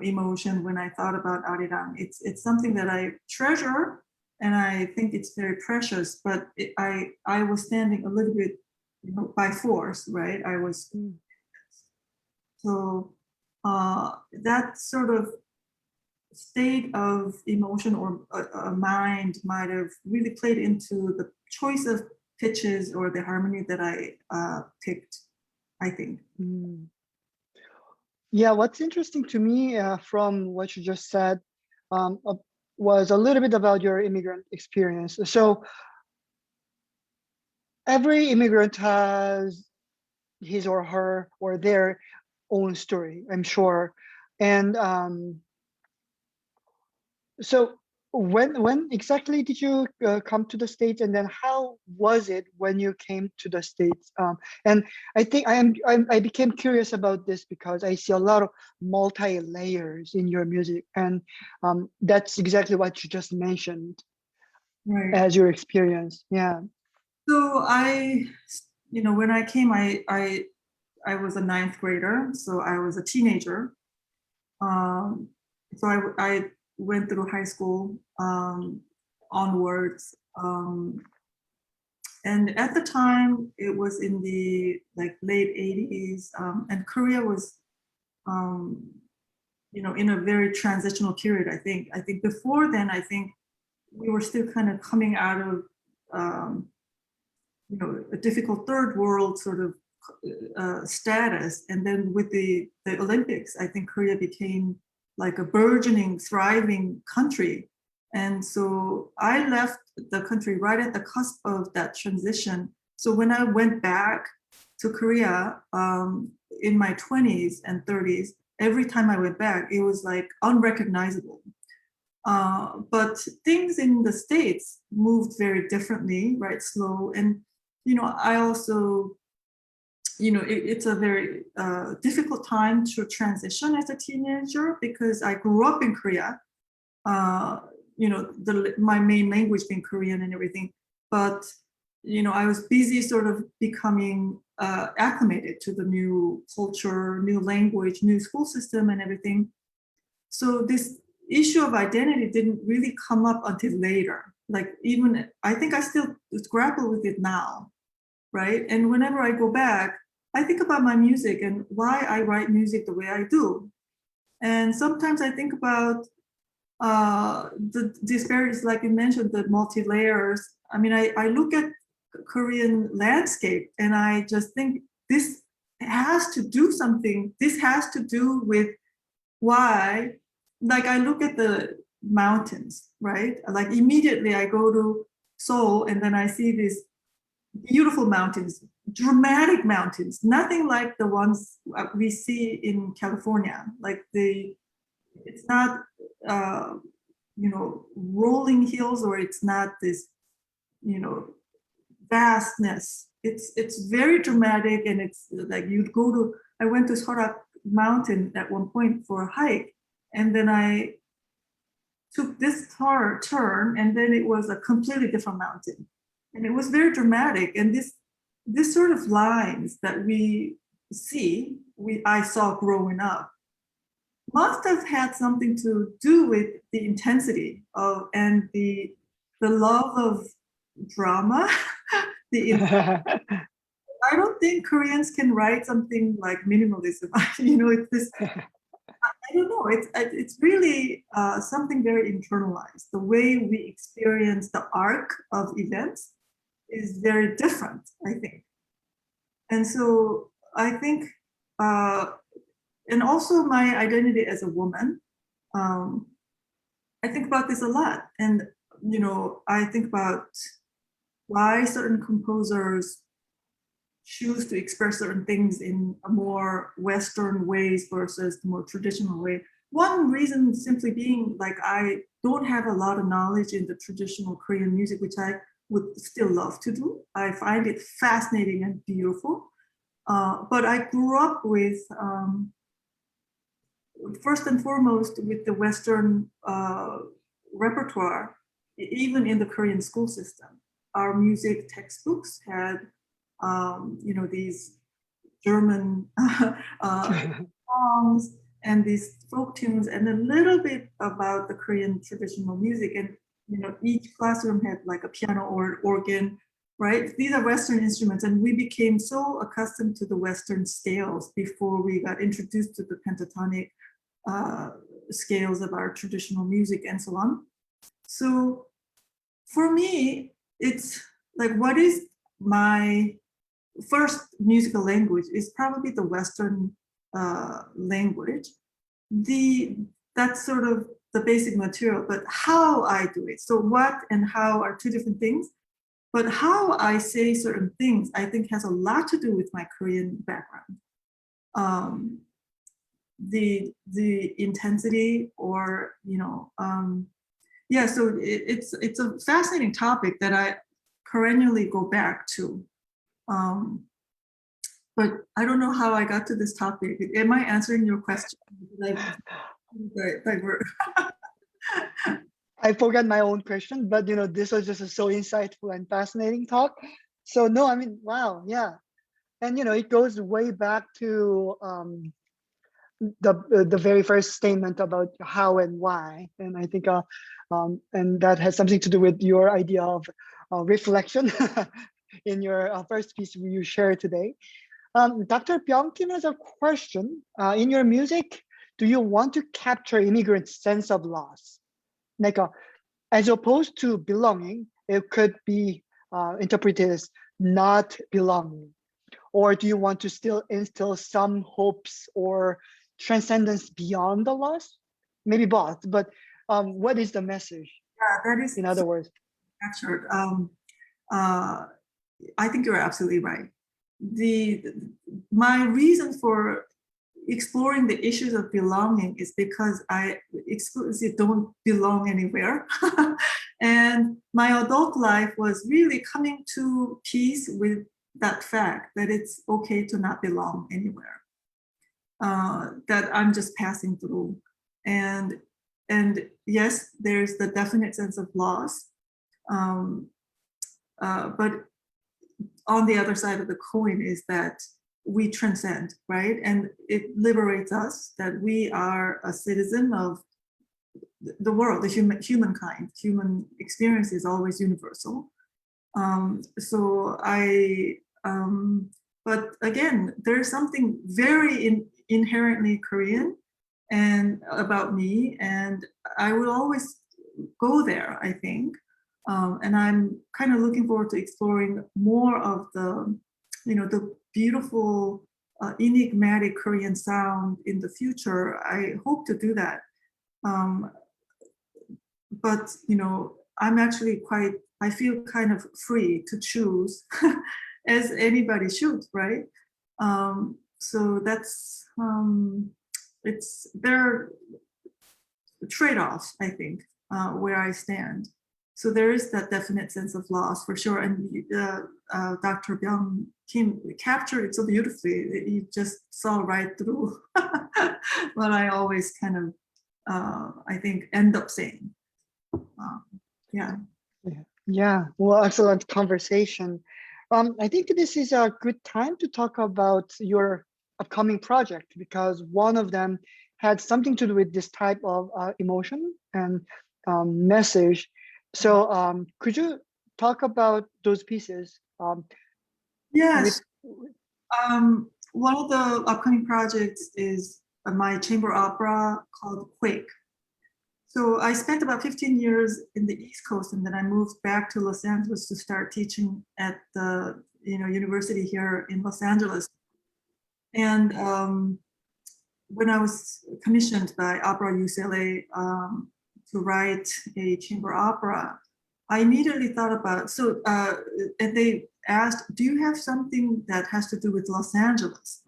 emotion when I thought about Arirang. It's something that I treasure, and I think it's very precious. But I was standing a little bit, by force, right? I was so that sort of state of emotion or a mind might have really played into the choice of pitches or the harmony that I picked, I think. Yeah, what's interesting to me from what you just said was a little bit about your immigrant experience. So every immigrant has his or her or their own story, I'm sure. And so when exactly did you come to the States, and then how was it when you came to the States? And I think I became curious about this because I see a lot of multi layers in your music, and that's exactly what you just mentioned Right. as your experience. Yeah. So when I came, I was a ninth grader, so I was a teenager. So I went through high school onwards. And at the time, it was in the like late 80s, and Korea was, in a very transitional period. I think before then, I think we were still kind of coming out of, a difficult third world sort of status. And then with the Olympics, I think Korea became like a burgeoning, thriving country. And so I left the country right at the cusp of that transition. So when I went back to Korea in my 20s and 30s, every time I went back, it was like unrecognizable. But things in the States moved very differently, right? Slow. And, I also, it's a very difficult time to transition as a teenager because I grew up in Korea, my main language being Korean and everything. But, I was busy sort of becoming acclimated to the new culture, new language, new school system and everything. So this issue of identity didn't really come up until later. Like even, I think I still grapple with it now, right? And whenever I go back, I think about my music and why I write music the way I do. And sometimes I think about the disparities, like you mentioned, the multi-layers. I mean, I look at Korean landscape and I just think this has to do something. This has to do with why, like I look at the mountains, right? Like immediately I go to Seoul and then I see these beautiful mountains, dramatic mountains, nothing like the ones we see in California. Like it's not, rolling hills, or it's not this, vastness. It's very dramatic, and it's like I went to Sorak Mountain at one point for a hike, and then I took this turn, and then it was a completely different mountain. And it was very dramatic. And this sort of lines that we see, I saw growing up, must have had something to do with the intensity of and the love of drama. I don't think Koreans can write something like minimalism. It's this. I don't know. It's really something very internalized. The way we experience the arc of events is very different, I think. And so I think, and also my identity as a woman, I think about this a lot. And, I think about why certain composers choose to express certain things in a more Western ways versus the more traditional way. One reason simply being like I don't have a lot of knowledge in the traditional Korean music, which I would still love to do. I find it fascinating and beautiful. But I grew up with, first and foremost, with the Western repertoire, even in the Korean school system. Our music textbooks had these German songs and these folk tunes, and a little bit about the Korean traditional music. And each classroom had like a piano or organ, right? These are Western instruments, and we became so accustomed to the Western scales before we got introduced to the pentatonic scales of our traditional music and so on. So for me, it's like, what is my first musical language is probably the Western language. That's sort of the basic material, but how I do it. So what and how are two different things. But how I say certain things, I think, has a lot to do with my Korean background. the intensity, or yeah. So it's a fascinating topic that I perennially go back to. But I don't know how I got to this topic. Am I answering your question? I forgot my own question, but this was just a so insightful and fascinating talk. So no, I mean, wow, yeah. And it goes way back to the very first statement about how and why. And I think and that has something to do with your idea of reflection in your first piece you shared today. Dr. Byung Kim has a question. In your music, do you want to capture immigrants' sense of loss? Like, as opposed to belonging, it could be interpreted as not belonging. Or do you want to still instill some hopes or transcendence beyond the loss? Maybe both, but what is the message? Yeah, that is in other words. captured. I think you're absolutely right. My reason for exploring the issues of belonging is because I exclusively don't belong anywhere. And my adult life was really coming to peace with that fact that it's okay to not belong anywhere, that I'm just passing through. And yes, there's the definite sense of loss. But on the other side of the coin is that we transcend, right? And it liberates us that we are a citizen of the world, the humankind. Human experience is always universal. But again, there's something very inherently Korean and about me, and I will always go there, I think. And I'm kind of looking forward to exploring more of the beautiful, enigmatic Korean sound in the future. I hope to do that. But I'm actually I feel kind of free to choose, as anybody should, right? So that's there are trade-offs, I think, where I stand. So there is that definite sense of loss for sure. And Dr. Byung Kim captured it so beautifully. You just saw right through what I always kind of, I think, end up saying. Yeah. Yeah, well, excellent conversation. I think this is a good time to talk about your upcoming project, because one of them had something to do with this type of emotion and message. So could you talk about those pieces? Yes. One of the upcoming projects is my chamber opera called Quake. So I spent about 15 years in the East Coast, and then I moved back to Los Angeles to start teaching at the university here in Los Angeles. And when I was commissioned by Opera UCLA to write a chamber opera, I immediately thought about, and they asked, do you have something that has to do with Los Angeles?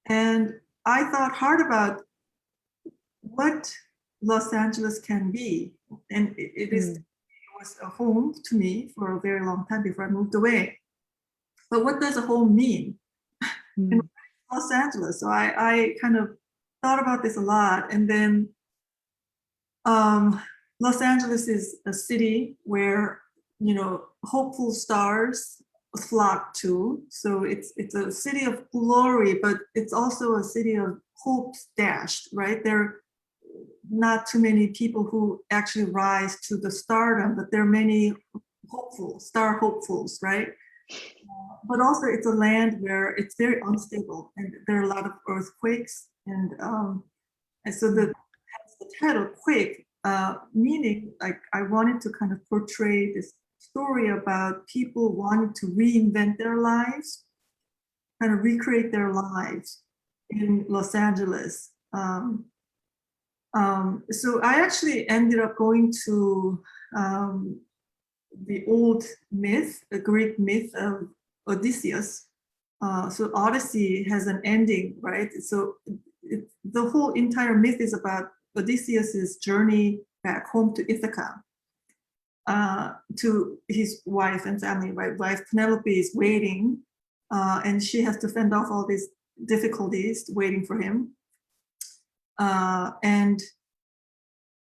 And I thought hard about what Los Angeles can be. And it was a home to me for a very long time before I moved away. But what does a home mean in Los Angeles? So I kind of thought about this a lot. And then Los Angeles is a city where, hopeful stars flock to. So it's a city of glory, but it's also a city of hopes dashed, right? There are not too many people who actually rise to the stardom, but there are many star hopefuls, right? But also it's a land where it's very unstable, and there are a lot of earthquakes, and so the title Quake, meaning like I wanted to kind of portray this story about people wanting to reinvent their lives, kind of recreate their lives in Los Angeles. So I actually ended up going to the old myth, the Greek myth of Odysseus. So Odyssey has an ending, right? So the whole entire myth is about Odysseus's journey back home to Ithaca, to his wife and family. Right, wife Penelope is waiting, and she has to fend off all these difficulties waiting for him, and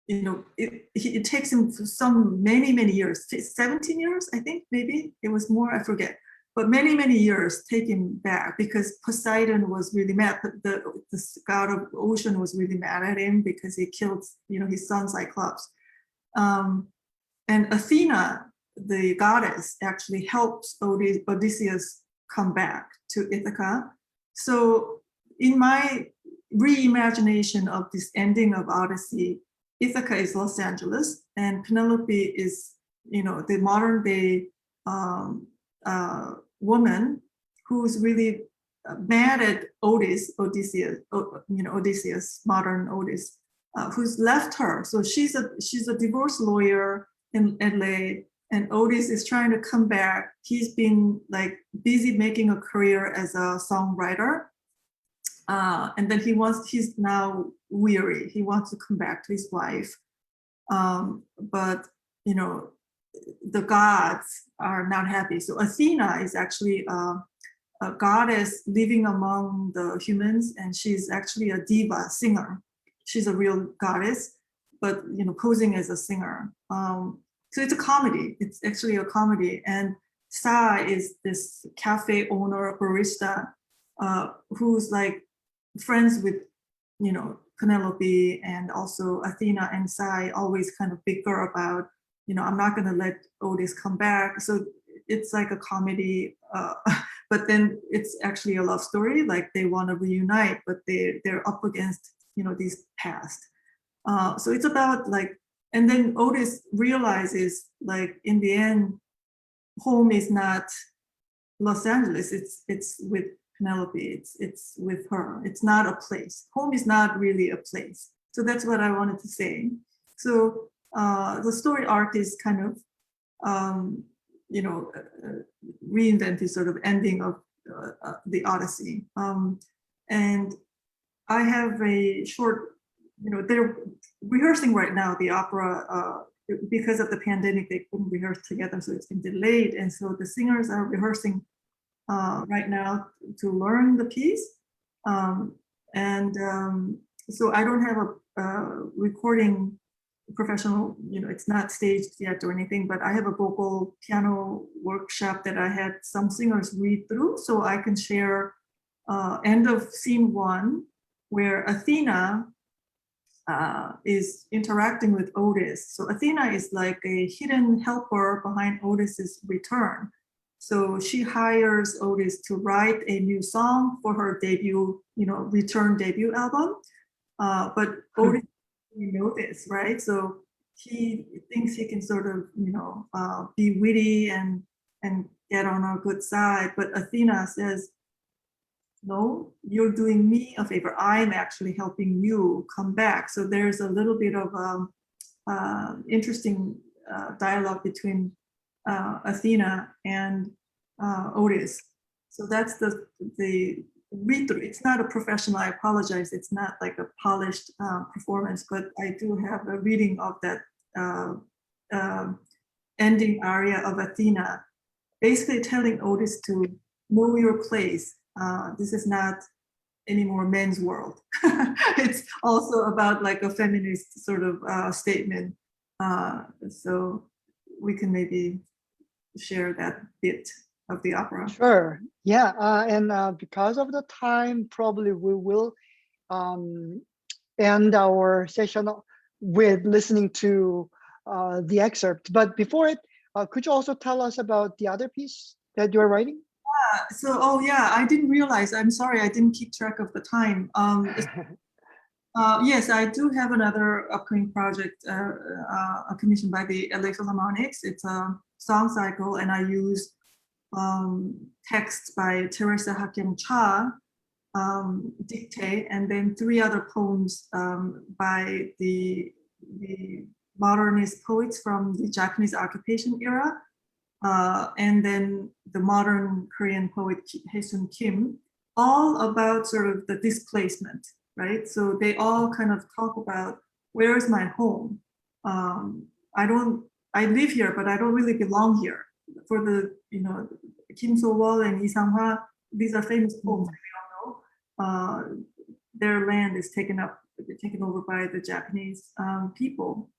it takes him many years, 17 years, I think, maybe it was more, I forget, but many years take him back, because Poseidon was really mad. The god of ocean was really mad at him because he killed his son Cyclops, and Athena, the goddess, actually helps Odysseus come back to Ithaca. So in my reimagination of this ending of Odyssey, Ithaca is Los Angeles, and Penelope is, the modern day woman who's really mad at Odysseus, modern Odysseus, who's left her. So she's a divorce lawyer in LA, and Otis is trying to come back. He's been busy making a career as a songwriter. And then he's now weary. He wants to come back to his wife. But, the gods are not happy. So Athena is actually a goddess living among the humans, and she's actually a diva singer. She's a real goddess, but, posing as a singer. So it's a comedy. It's actually a comedy. And Sa is this cafe owner, barista, who's friends with, Penelope, and also Athena and Sai always kind of bicker about, I'm not going to let Otis come back. So it's like a comedy, but then it's actually a love story. They want to reunite, but they're up against, these past. So it's about and then Otis realizes in the end, home is not Los Angeles. It's with Penelope. It's with her. It's not a place. Home is not really a place. So that's what I wanted to say. So the story arc is kind of, reinvented sort of ending of the Odyssey. And I have a short, they're rehearsing right now the opera. Because of the pandemic, they couldn't rehearse together, so it's been delayed. And so the singers are rehearsing right now to learn the piece. So I don't have a recording professional, it's not staged yet or anything, but I have a vocal piano workshop that I had some singers read through, so I can share end of scene 1, where Athena is interacting with Otis. So Athena is like a hidden helper behind Otis's return. So she hires Otis to write a new song for her debut, return debut album. But Otis didn't know this, right? So he thinks he can sort of, be witty and get on our good side. But Athena says, no, you're doing me a favor. I'm actually helping you come back. So there's a little bit of interesting dialogue between Athena and Otis. So that's the read through. It's not a professional, I apologize. It's not like a polished performance, but I do have a reading of that ending aria of Athena, basically telling Otis to know your place. This is not anymore men's world. It's also about a feminist sort of statement. So we can maybe share that bit of the opera. Sure. Yeah. And because of the time, probably we will end our session with listening to the excerpt. But before it, could you also tell us about the other piece that you're writing? So, I didn't realize. I'm sorry, I didn't keep track of the time. Yes, I do have another upcoming project commissioned by the LA Philharmonics. It's a song cycle, and I use texts by Teresa Hakyung Cha, dictate, and then 3 other poems by the modernist poets from the Japanese occupation era. And then the modern Korean poet Hae-sun Kim, all about sort of the displacement. right? So they all kind of talk about, where is my home? I live here, but I don't really belong here. For the, Kim So-wol and Lee Sang-hwa, these are famous poems that we all know. Their land is taken over by the Japanese people.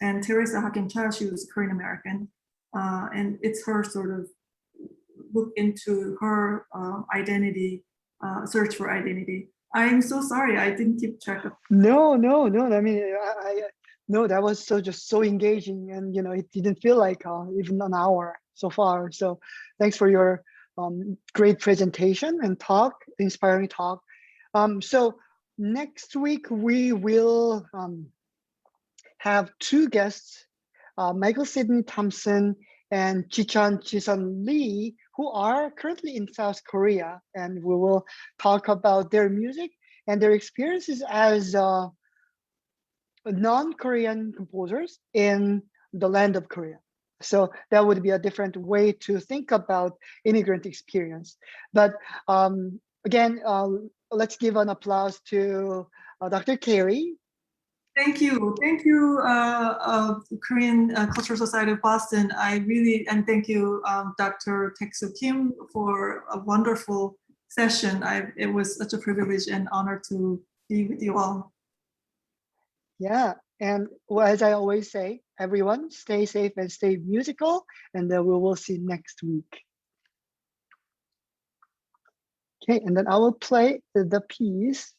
And Teresa Hakim-cha, she was Korean American, and it's her sort of look into her identity, search for identity. I'm so sorry, I didn't keep track of. No. I mean, no, that was just so engaging, and it didn't feel like even an hour so far. So thanks for your great presentation and talk, inspiring talk. So next week we will have two guests, Michael Sidney Thompson and Jisun Lee, who are currently in South Korea, and we will talk about their music and their experiences as non-Korean composers in the land of Korea. So that would be a different way to think about immigrant experience. But again, let's give an applause to Dr. Carey. Thank you, Korean Cultural Society of Boston. And thank you, Dr. Taek-soo Kim, for a wonderful session. It was such a privilege and honor to be with you all. Yeah, and as I always say, everyone stay safe and stay musical, and then we will see next week. Okay, and then I will play the piece.